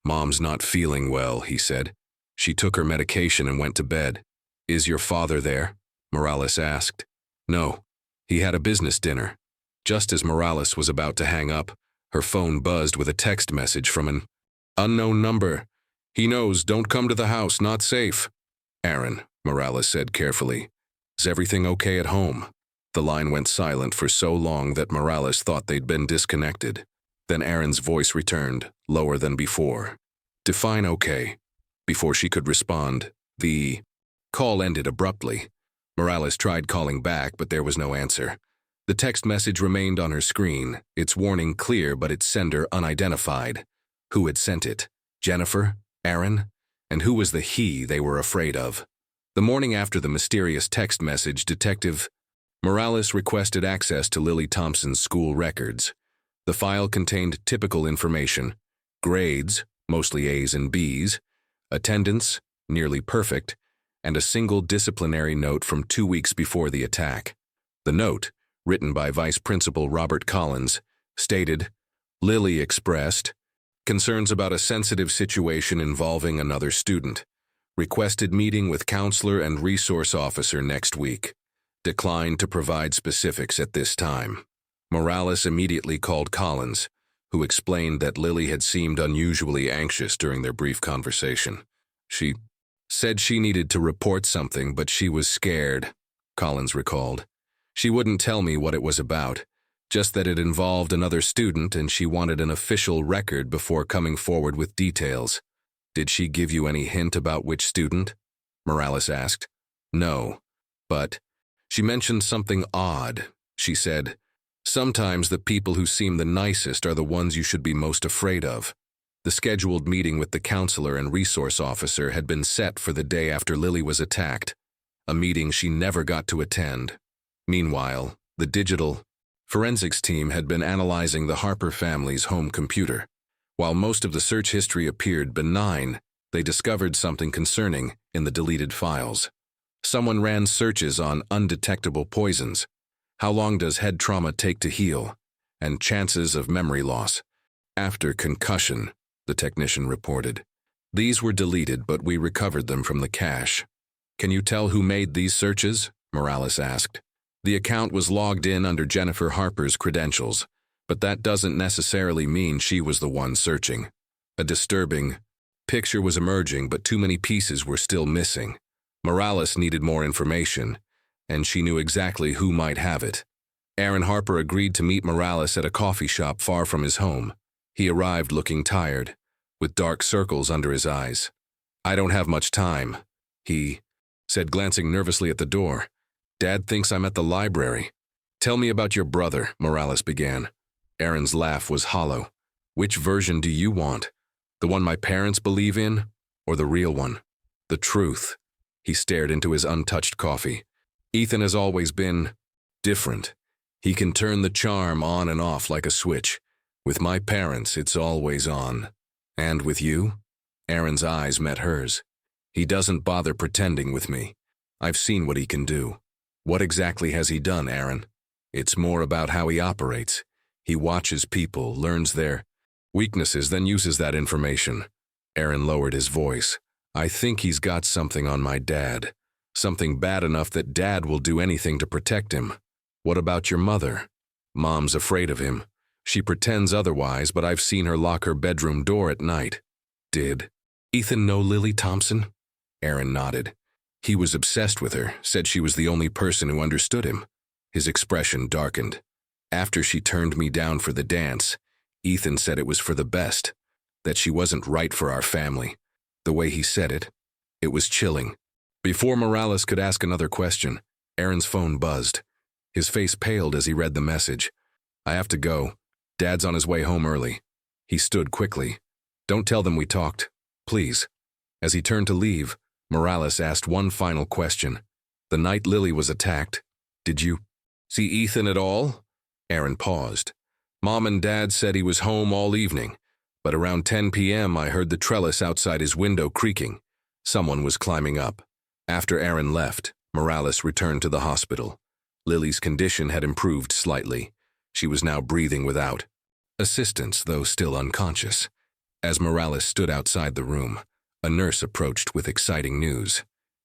Mom's not feeling well, he said. She took her medication and went to bed. Is your father there? Morales asked. No. He had a business dinner. Just as Morales was about to hang up, her phone buzzed with a text message from an unknown number. He knows, don't come to the house, not safe. Aaron, Morales said carefully. Is everything okay at home? The line went silent for so long that Morales thought they'd been disconnected. Then Aaron's voice returned, lower than before. Define okay. Before she could respond, the call ended abruptly. Morales tried calling back, but there was no answer. The text message remained on her screen, its warning clear but its sender unidentified. Who had sent it? Jennifer? Aaron? And who was the he they were afraid of? The morning after the mysterious text message, Detective Morales requested access to Lily Thompson's school records. The file contained typical information: grades, mostly A's and B's, attendance, nearly perfect, and a single disciplinary note from 2 weeks before the attack. The note, written by Vice Principal Robert Collins, stated, Lily expressed concerns about a sensitive situation involving another student. Requested meeting with counselor and resource officer next week. Declined to provide specifics at this time. Morales immediately called Collins, who explained that Lily had seemed unusually anxious during their brief conversation. She said she needed to report something, but she was scared, Collins recalled. She wouldn't tell me what it was about, just that it involved another student and she wanted an official record before coming forward with details. Did she give you any hint about which student? Morales asked. No, but she mentioned something odd. She said, sometimes the people who seem the nicest are the ones you should be most afraid of. The scheduled meeting with the counselor and resource officer had been set for the day after Lily was attacked, a meeting she never got to attend. Meanwhile, the digital forensics team had been analyzing the Harper family's home computer. While most of the search history appeared benign, they discovered something concerning in the deleted files. Someone ran searches on undetectable poisons. How long does head trauma take to heal? And chances of memory loss. After concussion, the technician reported. These were deleted, but we recovered them from the cache. Can you tell who made these searches? Morales asked. The account was logged in under Jennifer Harper's credentials, but that doesn't necessarily mean she was the one searching. A disturbing picture was emerging, but too many pieces were still missing. Morales needed more information, and she knew exactly who might have it. Aaron Harper agreed to meet Morales at a coffee shop far from his home. He arrived looking tired, with dark circles under his eyes. I don't have much time, he said, glancing nervously at the door. Dad thinks I'm at the library. Tell me about your brother, Morales began. Aaron's laugh was hollow. Which version do you want? The one my parents believe in, or the real one? The truth. He stared into his untouched coffee. Ethan has always been different. He can turn the charm on and off like a switch. With my parents, it's always on. And with you? Aaron's eyes met hers. He doesn't bother pretending with me. I've seen what he can do. What exactly has he done, Aaron? It's more about how he operates. He watches people, learns their weaknesses, then uses that information. Aaron lowered his voice. I think he's got something on my dad. Something bad enough that Dad will do anything to protect him. What about your mother? Mom's afraid of him. She pretends otherwise, but I've seen her lock her bedroom door at night. Did Ethan know Lily Thompson? Aaron nodded. He was obsessed with her, said she was the only person who understood him. His expression darkened. After she turned me down for the dance, Ethan said it was for the best, that she wasn't right for our family. The way he said it, it was chilling. Before Morales could ask another question, Aaron's phone buzzed. His face paled as he read the message. I have to go. Dad's on his way home early. He stood quickly. Don't tell them we talked, please. As he turned to leave, Morales asked one final question. The night Lily was attacked, did you see Ethan at all? Aaron paused. Mom and Dad said he was home all evening, but around 10 p.m. I heard the trellis outside his window creaking. Someone was climbing up. After Aaron left, Morales returned to the hospital. Lily's condition had improved slightly. She was now breathing without assistance, though still unconscious. As Morales stood outside the room, a nurse approached with exciting news.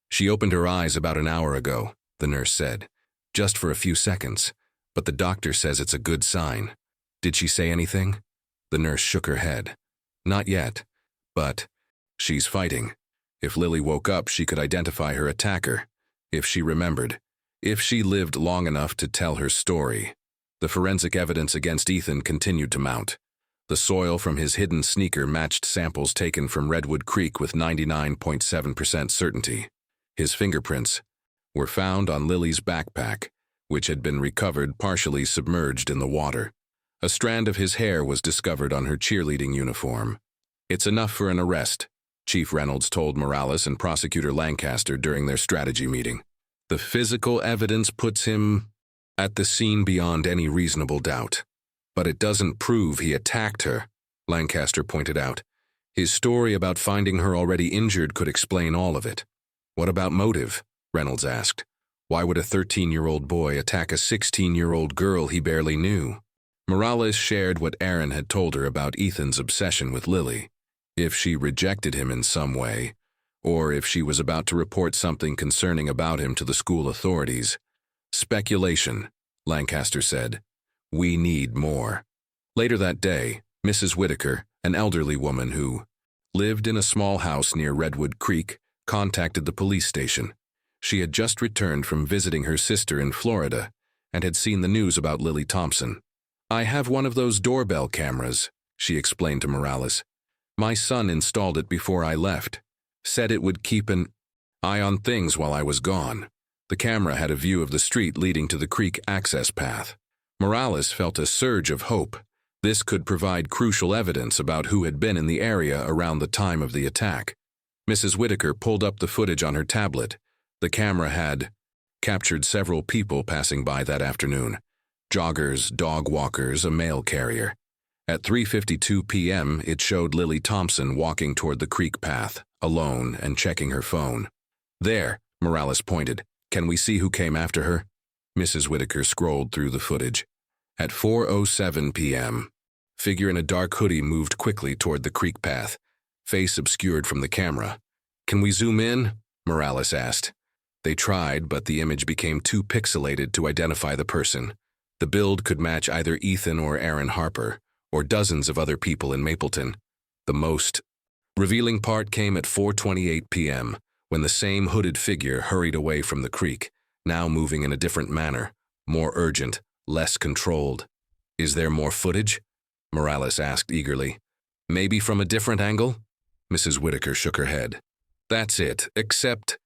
She opened her eyes about an hour ago, the nurse said. Just for a few seconds, but the doctor says it's a good sign. Did she say anything? The nurse shook her head. Not yet, but she's fighting. If Lily woke up, she could identify her attacker. If she remembered. If she lived long enough to tell her story. The forensic evidence against Ethan continued to mount. The soil from his hidden sneaker matched samples taken from Redwood Creek with 99.7% certainty. His fingerprints were found on Lily's backpack, which had been recovered partially submerged in the water. A strand of his hair was discovered on her cheerleading uniform. It's enough for an arrest, Chief Reynolds told Morales and Prosecutor Lancaster during their strategy meeting. The physical evidence puts him at the scene beyond any reasonable doubt. But it doesn't prove he attacked her, Lancaster pointed out. His story about finding her already injured could explain all of it. What about motive? Reynolds asked. Why would a 13-year-old boy attack a 16-year-old girl he barely knew? Morales shared what Aaron had told her about Ethan's obsession with Lily. If she rejected him in some way, or if she was about to report something concerning about him to the school authorities. Speculation, Lancaster said. We need more. Later that day, Mrs. Whitaker, an elderly woman who lived in a small house near Redwood Creek, contacted the police station. She had just returned from visiting her sister in Florida and had seen the news about Lily Thompson. I have one of those doorbell cameras, she explained to Morales. My son installed it before I left. Said it would keep an eye on things while I was gone. The camera had a view of the street leading to the creek access path. Morales felt a surge of hope. This could provide crucial evidence about who had been in the area around the time of the attack. Mrs. Whitaker pulled up the footage on her tablet. The camera had captured several people passing by that afternoon. Joggers, dog walkers, a mail carrier. At 3:52 p.m., it showed Lily Thompson walking toward the creek path, alone and checking her phone. There, Morales pointed. Can we see who came after her? Mrs. Whitaker scrolled through the footage. At 4:07 p.m., figure in a dark hoodie moved quickly toward the creek path, face obscured from the camera. Can we zoom in? Morales asked. They tried, but the image became too pixelated to identify the person. The build could match either Ethan or Aaron Harper, or dozens of other people in Mapleton. The most revealing part came at 4:28 p.m., when the same hooded figure hurried away from the creek, now moving in a different manner, more urgent, less controlled. Is there more footage? Morales asked eagerly. Maybe from a different angle? Mrs. Whitaker shook her head. That's it, except...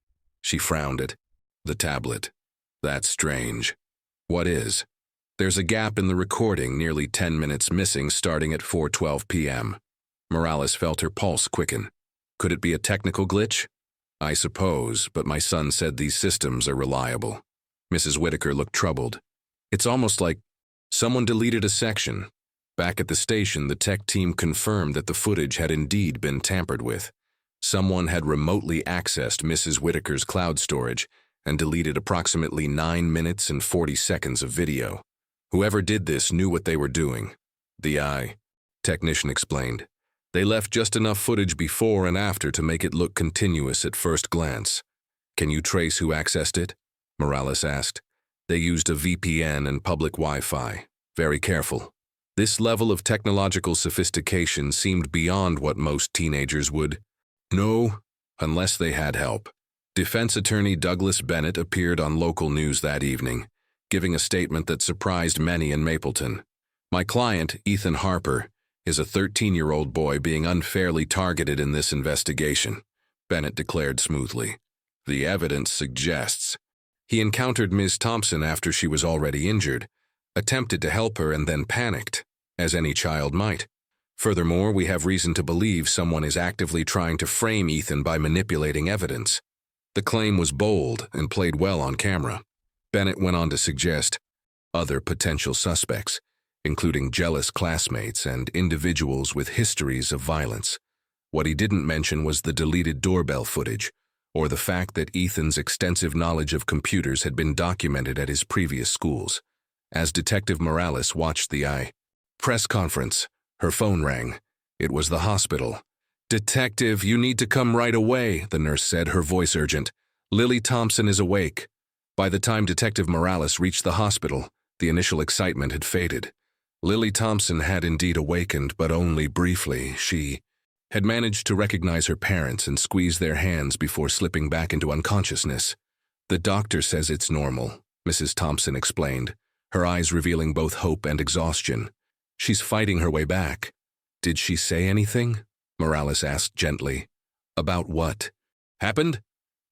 She frowned at the tablet. That's strange. What is? There's a gap in the recording, nearly 10 minutes missing starting at 4:12 p.m. Morales felt her pulse quicken. Could it be a technical glitch? I suppose, but my son said these systems are reliable. Mrs. Whitaker looked troubled. It's almost like someone deleted a section. Back at the station, the tech team confirmed that the footage had indeed been tampered with. Someone had remotely accessed Mrs. Whitaker's cloud storage and deleted approximately 9 minutes and 40 seconds of video. Whoever did this knew what they were doing. The technician explained. They left just enough footage before and after to make it look continuous at first glance. Can you trace who accessed it? Morales asked. They used a VPN and public Wi-Fi. Very careful. This level of technological sophistication seemed beyond what most teenagers would know, unless they had help. Defense attorney Douglas Bennett appeared on local news that evening, giving a statement that surprised many in Mapleton. My client, Ethan Harper, is a 13-year-old boy being unfairly targeted in this investigation, Bennett declared smoothly. The evidence suggests he encountered Ms. Thompson after she was already injured, attempted to help her and then panicked, as any child might. Furthermore, we have reason to believe someone is actively trying to frame Ethan by manipulating evidence. The claim was bold and played well on camera. Bennett went on to suggest other potential suspects, including jealous classmates and individuals with histories of violence. What he didn't mention was the deleted doorbell footage, or the fact that Ethan's extensive knowledge of computers had been documented at his previous schools. As Detective Morales watched the press conference, her phone rang. It was the hospital. "Detective, you need to come right away," the nurse said, her voice urgent. "Lily Thompson is awake." By the time Detective Morales reached the hospital, the initial excitement had faded. Lily Thompson had indeed awakened, but only briefly. She had managed to recognize her parents and squeeze their hands before slipping back into unconsciousness. "The doctor says it's normal," Mrs. Thompson explained, her eyes revealing both hope and exhaustion. "She's fighting her way back." "Did she say anything?" Morales asked gently. "About what happened?"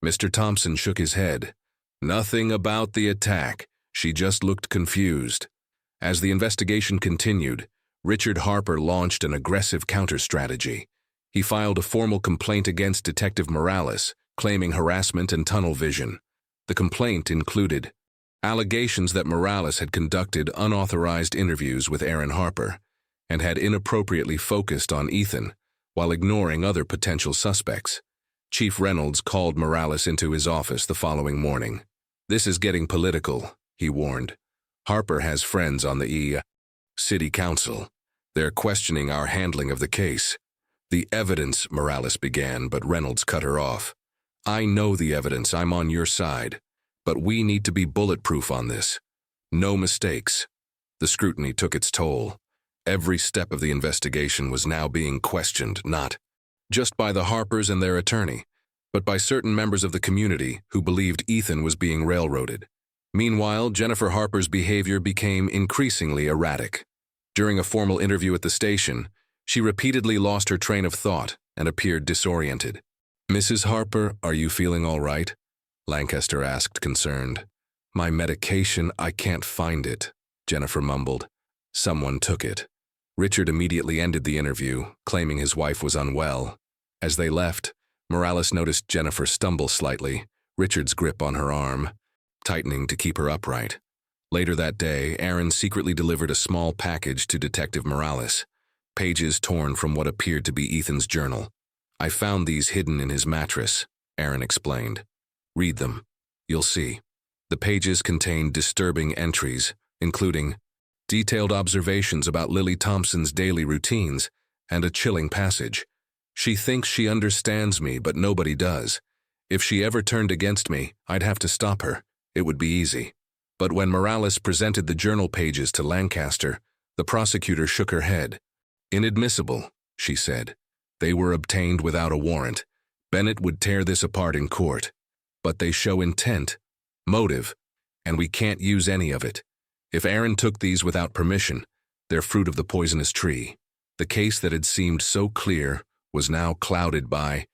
Mr. Thompson shook his head. "Nothing about the attack. She just looked confused." As the investigation continued, Richard Harper launched an aggressive counter-strategy. He filed a formal complaint against Detective Morales, claiming harassment and tunnel vision. The complaint included allegations that Morales had conducted unauthorized interviews with Aaron Harper and had inappropriately focused on Ethan while ignoring other potential suspects. Chief Reynolds called Morales into his office the following morning. "This is getting political," he warned. "Harper has friends on the city council. They're questioning our handling of the case." "The evidence," Morales began, but Reynolds cut her off. "I know the evidence. I'm on your side. But we need to be bulletproof on this. No mistakes." The scrutiny took its toll. Every step of the investigation was now being questioned, not just by the Harpers and their attorney, but by certain members of the community who believed Ethan was being railroaded. Meanwhile, Jennifer Harper's behavior became increasingly erratic. During a formal interview at the station, She repeatedly lost her train of thought and appeared disoriented. "Mrs. Harper, are you feeling all right?" Lancaster asked, concerned. "My medication, I can't find it," Jennifer mumbled. "Someone took it." Richard immediately ended the interview, claiming his wife was unwell. As they left, Morales noticed Jennifer stumble slightly, Richard's grip on her arm tightening to keep her upright. Later that day, Aaron secretly delivered a small package to Detective Morales, pages torn from what appeared to be Ethan's journal. "I found these hidden in his mattress," Aaron explained. "Read them. You'll see." The pages contained disturbing entries, including detailed observations about Lily Thompson's daily routines and a chilling passage. "She thinks she understands me, but nobody does. If she ever turned against me, I'd have to stop her. It would be easy." But when Morales presented the journal pages to Lancaster, the prosecutor shook her head. "Inadmissible," she said. "They were obtained without a warrant. Bennett would tear this apart in court. But they show intent, motive, and we can't use any of it. If Aaron took these without permission, they're fruit of the poisonous tree." The case that had seemed so clear was now clouded by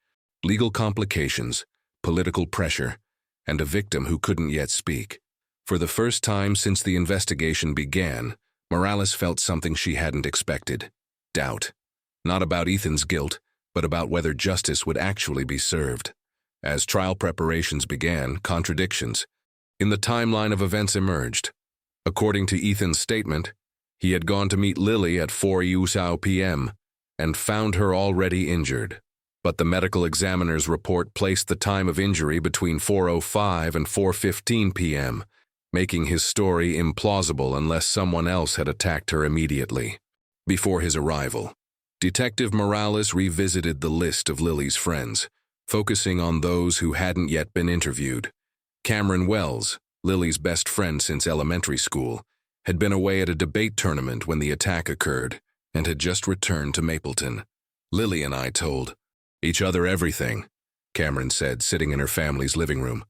legal complications, political pressure, and a victim who couldn't yet speak. For the first time since the investigation began, Morales felt something she hadn't expected: doubt. Not about Ethan's guilt, but about whether justice would actually be served. As trial preparations began, contradictions in the timeline of events emerged. According to Ethan's statement, he had gone to meet Lily at 4 p.m. and found her already injured. But the medical examiner's report placed the time of injury between 4:05 and 4:15 p.m., making his story implausible unless someone else had attacked her immediately. Before his arrival, Detective Morales revisited the list of Lily's friends, focusing on those who hadn't yet been interviewed. Cameron Wells, Lily's best friend since elementary school, had been away at a debate tournament when the attack occurred and had just returned to Mapleton. "Lily and I told each other everything," Cameron said, sitting in her family's living room.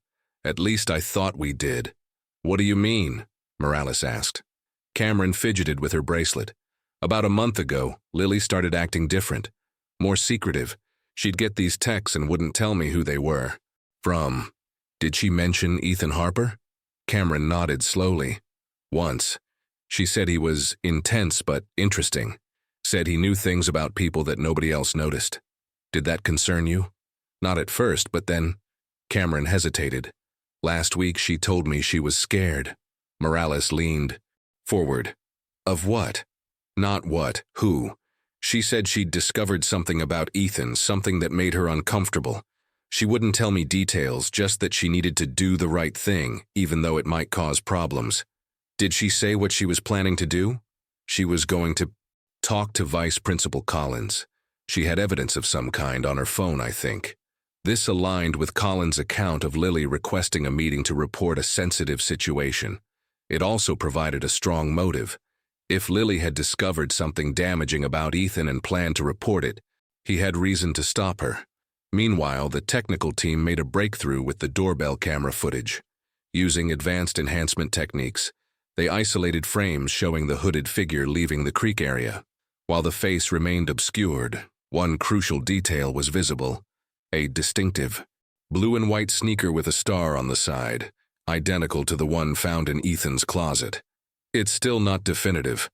"At least I thought we did." "What do you mean?" Morales asked. Cameron fidgeted with her bracelet. "About a month ago, Lily started acting different, more secretive. She'd get these texts and wouldn't tell me who they were. From, did she mention Ethan Harper?" Cameron nodded slowly. "Once. She said he was intense but interesting. Said he knew things about people that nobody else noticed. Did that concern you?" "Not at first, but then—" Cameron hesitated. "Last week she told me she was scared." Morales leaned forward. "Of what?" "Not what, who. She said she'd discovered something about Ethan, something that made her uncomfortable. She wouldn't tell me details, just that she needed to do the right thing, even though it might cause problems." "Did she say what she was planning to do?" "She was going to talk to Vice Principal Collins. She had evidence of some kind on her phone, I think." This aligned with Collins' account of Lily requesting a meeting to report a sensitive situation. It also provided a strong motive. If Lily had discovered something damaging about Ethan and planned to report it, he had reason to stop her. Meanwhile, the technical team made a breakthrough with the doorbell camera footage. Using advanced enhancement techniques, they isolated frames showing the hooded figure leaving the creek area. While the face remained obscured, one crucial detail was visible: a distinctive blue and white sneaker with a star on the side, identical to the one found in Ethan's closet. "It's still not definitive,"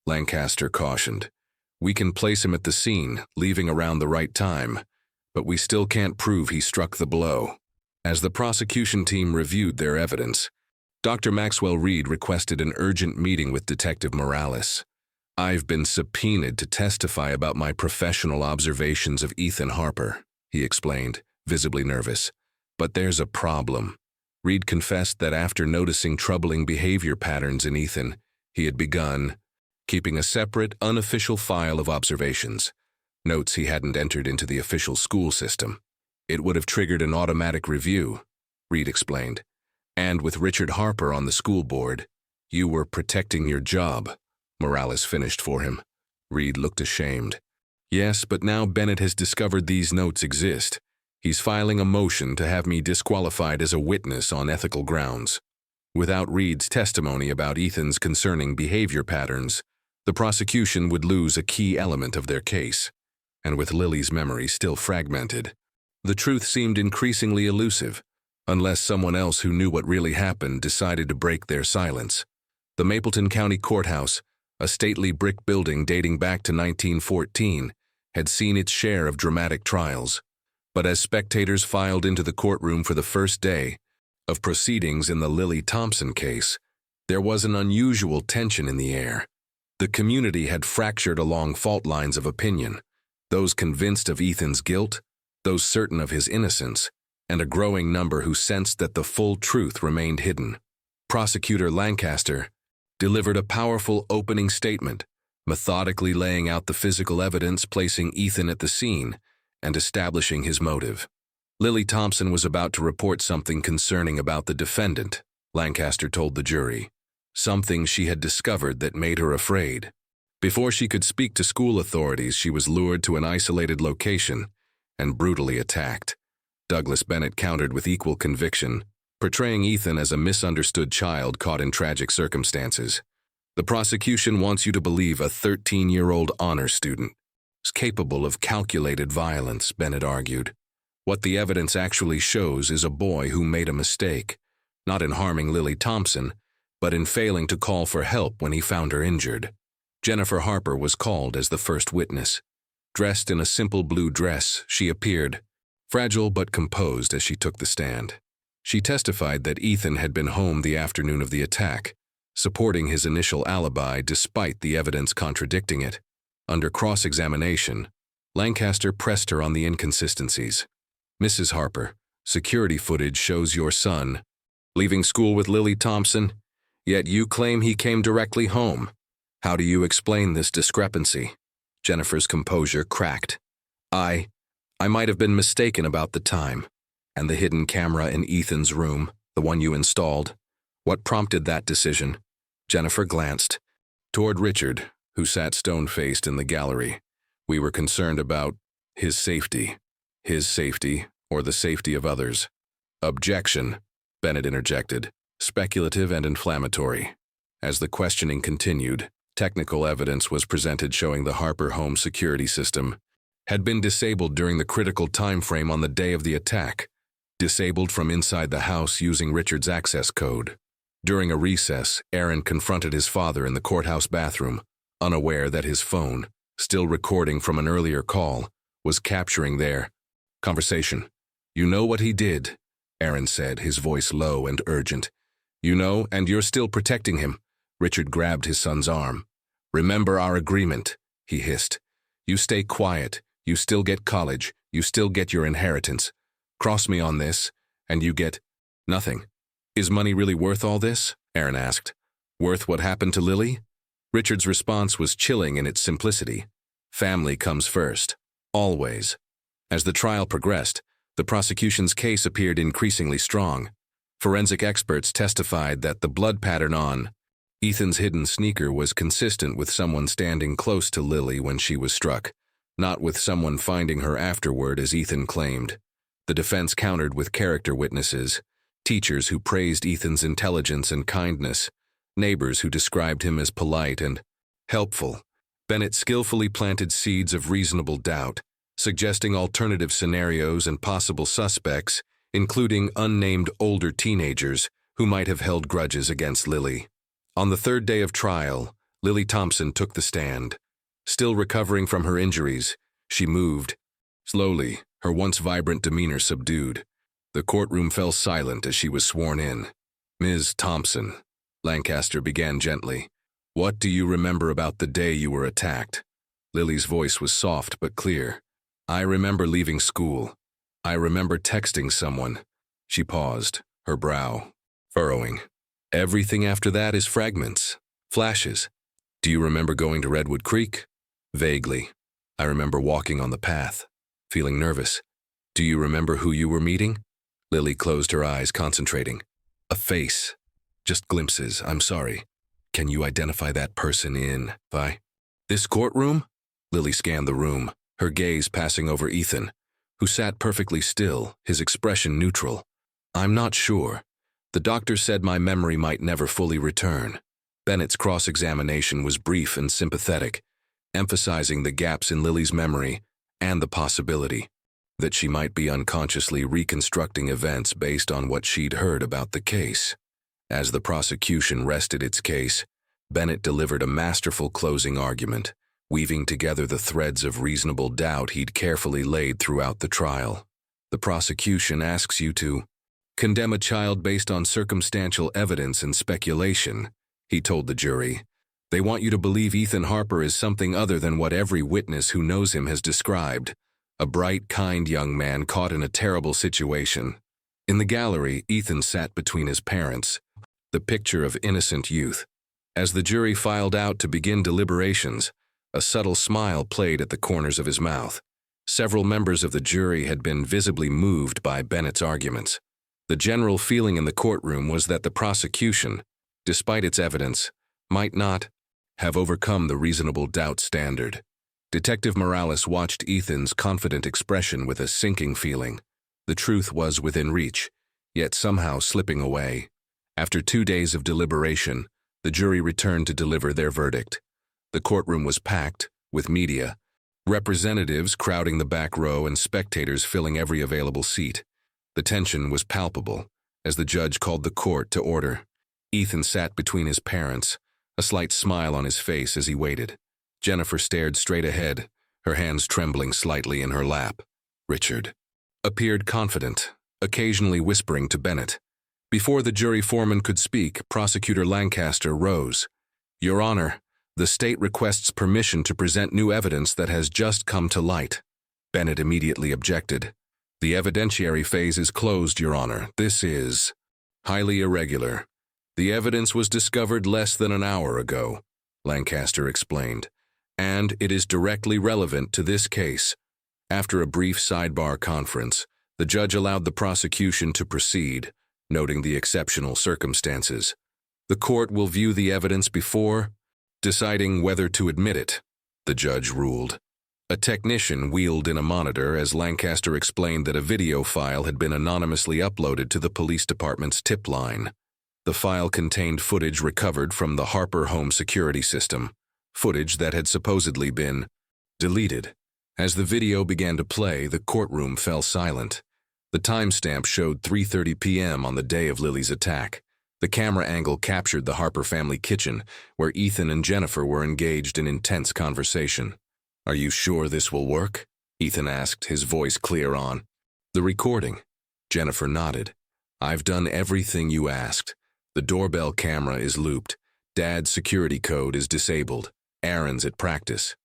Lancaster cautioned. "We can place him at the scene, leaving around the right time, but we still can't prove he struck the blow." As the prosecution team reviewed their evidence, Dr. Maxwell Reed requested an urgent meeting with Detective Morales. "I've been subpoenaed to testify about my professional observations of Ethan Harper," he explained, visibly nervous. "But there's a problem." Reed confessed that after noticing troubling behavior patterns in Ethan, he had begun keeping a separate, unofficial file of observations, notes he hadn't entered into the official school system. "It would have triggered an automatic review," Reed explained. "And with Richard Harper on the school board, you were protecting your job," Morales finished for him. Reed looked ashamed. "Yes, but now Bennett has discovered these notes exist. He's filing a motion to have me disqualified as a witness on ethical grounds." Without Reed's testimony about Ethan's concerning behavior patterns, The prosecution would lose a key element of their case, and with Lily's memory still fragmented, the truth seemed increasingly elusive, unless someone else who knew what really happened decided to break their silence. The Mapleton County Courthouse, a stately brick building dating back to 1914, had seen its share of dramatic trials. But as spectators filed into the courtroom for the first day of proceedings in the Lily Thompson case, there was an unusual tension in the air. The community had fractured along fault lines of opinion, those convinced of Ethan's guilt, those certain of his innocence, and a growing number who sensed that the full truth remained hidden. Prosecutor Lancaster delivered a powerful opening statement, methodically laying out the physical evidence, placing Ethan at the scene, and establishing his motive. Lily Thompson was about to report something concerning about the defendant, Lancaster told the jury. Something she had discovered that made her afraid. Before she could speak to school authorities, she was lured to an isolated location and brutally attacked. Douglas Bennett countered with equal conviction, portraying Ethan as a misunderstood child caught in tragic circumstances. The prosecution wants you to believe a 13-year-old honor student is capable of calculated violence, Bennett argued. What the evidence actually shows is a boy who made a mistake, not in harming Lily Thompson, but in failing to call for help when he found her injured. Jennifer Harper was called as the first witness. Dressed in a simple blue dress, she appeared, fragile but composed as she took the stand. She testified that Ethan had been home the afternoon of the attack, supporting his initial alibi despite the evidence contradicting it. Under cross-examination, Lancaster pressed her on the inconsistencies. Mrs. Harper, security footage shows your son leaving school with Lily Thompson, yet you claim he came directly home. How do you explain this discrepancy? Jennifer's composure cracked. I might have been mistaken about the time. And the hidden camera in Ethan's room, the one you installed. What prompted that decision? Jennifer glanced toward Richard, who sat stone-faced in the gallery. We were concerned about his safety. His safety, or the safety of others. Objection, Bennett interjected, speculative and inflammatory. As the questioning continued, technical evidence was presented showing the Harper home security system had been disabled during the critical time frame on the day of the attack, disabled from inside the house using Richard's access code. During a recess, Aaron confronted his father in the courthouse bathroom, unaware that his phone, still recording from an earlier call, was capturing their conversation. You know what he did, Aaron said, his voice low and urgent. You know, and you're still protecting him. Richard grabbed his son's arm. Remember our agreement, he hissed. You stay quiet, you still get college, you still get your inheritance. Cross me on this, and you get nothing. Is money really worth all this? Aaron asked. Worth what happened to Lily? Richard's response was chilling in its simplicity. Family comes first. Always. As the trial progressed, the prosecution's case appeared increasingly strong. Forensic experts testified that the blood pattern on Ethan's hidden sneaker was consistent with someone standing close to Lily when she was struck, not with someone finding her afterward as Ethan claimed. The defense countered with character witnesses, teachers who praised Ethan's intelligence and kindness, neighbors who described him as polite and helpful. Bennett skillfully planted seeds of reasonable doubt, suggesting alternative scenarios and possible suspects, including unnamed older teenagers who might have held grudges against Lily. On the third day of trial, Lily Thompson took the stand. Still recovering from her injuries, she moved. Slowly, her once vibrant demeanor subdued. The courtroom fell silent as she was sworn in. Ms. Thompson, Lancaster began gently. What do you remember about the day you were attacked? Lily's voice was soft but clear. I remember leaving school. I remember texting someone. She paused, her brow furrowing. Everything after that is fragments, flashes. Do you remember going to Redwood Creek? Vaguely. I remember walking on the path, feeling nervous. Do you remember who you were meeting? Lily closed her eyes, concentrating. A face. Just glimpses, I'm sorry. Can you identify that person in this courtroom? Lily scanned the room, her gaze passing over Ethan, who sat perfectly still, his expression neutral. I'm not sure. The doctor said my memory might never fully return. Bennett's cross-examination was brief and sympathetic, emphasizing the gaps in Lily's memory and the possibility that she might be unconsciously reconstructing events based on what she'd heard about the case. As the prosecution rested its case, Bennett delivered a masterful closing argument, weaving together the threads of reasonable doubt he'd carefully laid throughout the trial. The prosecution asks you to condemn a child based on circumstantial evidence and speculation, he told the jury. They want you to believe Ethan Harper is something other than what every witness who knows him has described, a bright, kind young man caught in a terrible situation. In the gallery, Ethan sat between his parents, the picture of innocent youth. As the jury filed out to begin deliberations, a subtle smile played at the corners of his mouth. Several members of the jury had been visibly moved by Bennett's arguments. The general feeling in the courtroom was that the prosecution, despite its evidence, might not have overcome the reasonable doubt standard. Detective Morales watched Ethan's confident expression with a sinking feeling. The truth was within reach, yet somehow slipping away. After 2 days of deliberation, the jury returned to deliver their verdict. The courtroom was packed, with media, representatives crowding the back row and spectators filling every available seat. The tension was palpable as the judge called the court to order. Ethan sat between his parents, a slight smile on his face as he waited. Jennifer stared straight ahead, her hands trembling slightly in her lap. Richard appeared confident, occasionally whispering to Bennett. Before the jury foreman could speak, Prosecutor Lancaster rose. "Your Honor, the state requests permission to present new evidence that has just come to light." Bennett immediately objected. "The evidentiary phase is closed, Your Honor. This is highly irregular. The evidence was discovered less than an hour ago," Lancaster explained, "and it is directly relevant to this case." After a brief sidebar conference, the judge allowed the prosecution to proceed, noting the exceptional circumstances. "The court will view the evidence before deciding whether to admit it," the judge ruled. A technician wheeled in a monitor as Lancaster explained that a video file had been anonymously uploaded to the police department's tip line. The file contained footage recovered from the Harper home security system, footage that had supposedly been deleted. As the video began to play, the courtroom fell silent. The timestamp showed 3:30 p.m. on the day of Lily's attack. The camera angle captured the Harper family kitchen, where Ethan and Jennifer were engaged in intense conversation. "Are you sure this will work?" Ethan asked, his voice clear on. "The recording?" Jennifer nodded. "I've done everything you asked. The doorbell camera is looped. Dad's security code is disabled. Aaron's at practice.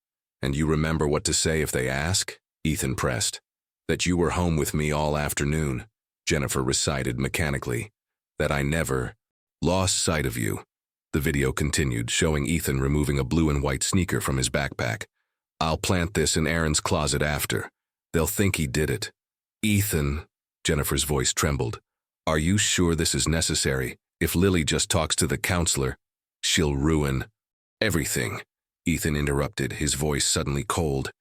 And you remember what to say if they ask?" Ethan pressed. "That you were home with me all afternoon," Jennifer recited mechanically. "That I never lost sight of you." The video continued, showing Ethan removing a blue and white sneaker from his backpack. "I'll plant this in Aaron's closet after. They'll think he did it." "Ethan," Jennifer's voice trembled, "are you sure this is necessary? If Lily just talks to the counselor, she'll ruin everything." Ethan interrupted, his voice suddenly cold.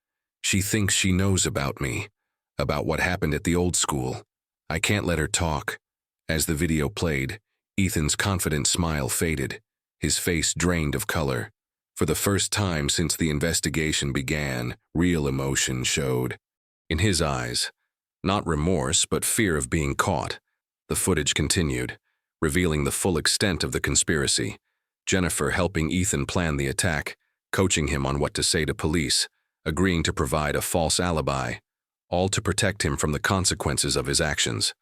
"She thinks she knows about me, about what happened at the old school. I can't let her talk." As the video played, Ethan's confident smile faded, his face drained of color. For the first time since the investigation began, real emotion showed. In his eyes, not remorse, but fear of being caught. The footage continued, revealing the full extent of the conspiracy. Jennifer helping Ethan plan the attack, coaching him on what to say to police, agreeing to provide a false alibi, all to protect him from the consequences of his actions,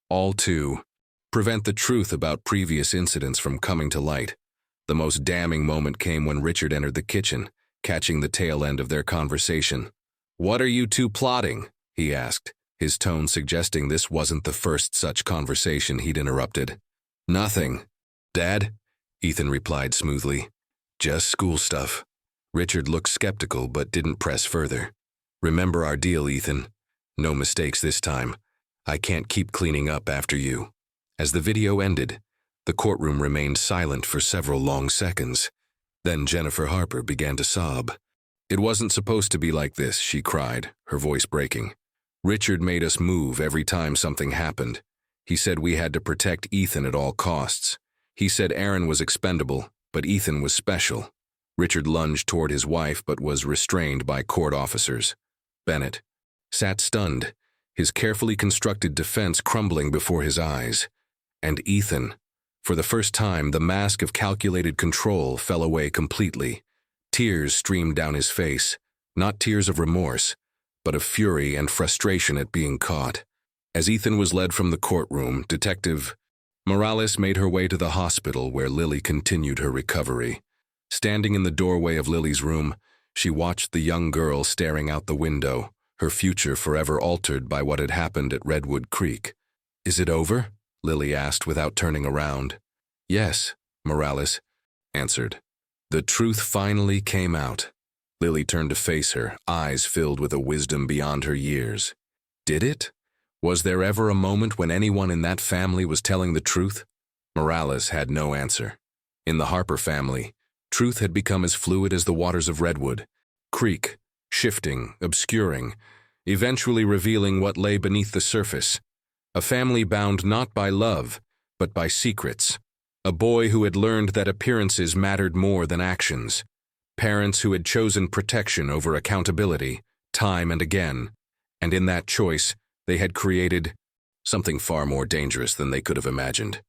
all to prevent the truth about previous incidents from coming to light. The most damning moment came when Richard entered the kitchen, catching the tail end of their conversation. "What are you two plotting?" he asked, his tone suggesting this wasn't the first such conversation he'd interrupted. "Nothing, Dad," Ethan replied smoothly. "Just school stuff." Richard looked skeptical but didn't press further. "Remember our deal, Ethan. No mistakes this time. I can't keep cleaning up after you." As the video ended, the courtroom remained silent for several long seconds. Then Jennifer Harper began to sob. "It wasn't supposed to be like this," she cried, her voice breaking. "Richard made us move every time something happened. He said we had to protect Ethan at all costs. He said Aaron was expendable, But Ethan was special. Richard lunged toward his wife but was restrained by court officers. Bennett sat stunned, his carefully constructed defense crumbling before his eyes. And Ethan, for the first time, the mask of calculated control fell away completely. Tears streamed down his face, not tears of remorse, but of fury and frustration at being caught. As Ethan was led from the courtroom, Detective Morales made her way to the hospital where Lily continued her recovery. Standing in the doorway of Lily's room, she watched the young girl staring out the window, her future forever altered by what had happened at Redwood Creek. "Is it over?" Lily asked without turning around. "Yes," Morales answered. The truth finally came out. Lily turned to face her, eyes filled with a wisdom beyond her years. Did it? Was there ever a moment when anyone in that family was telling the truth? Morales had no answer. In the Harper family, truth had become as fluid as the waters of Redwood Creek, shifting, obscuring, eventually revealing what lay beneath the surface. A family bound not by love, but by secrets. A boy who had learned that appearances mattered more than actions. Parents who had chosen protection over accountability, time and again. And in that choice, they had created something far more dangerous than they could have imagined.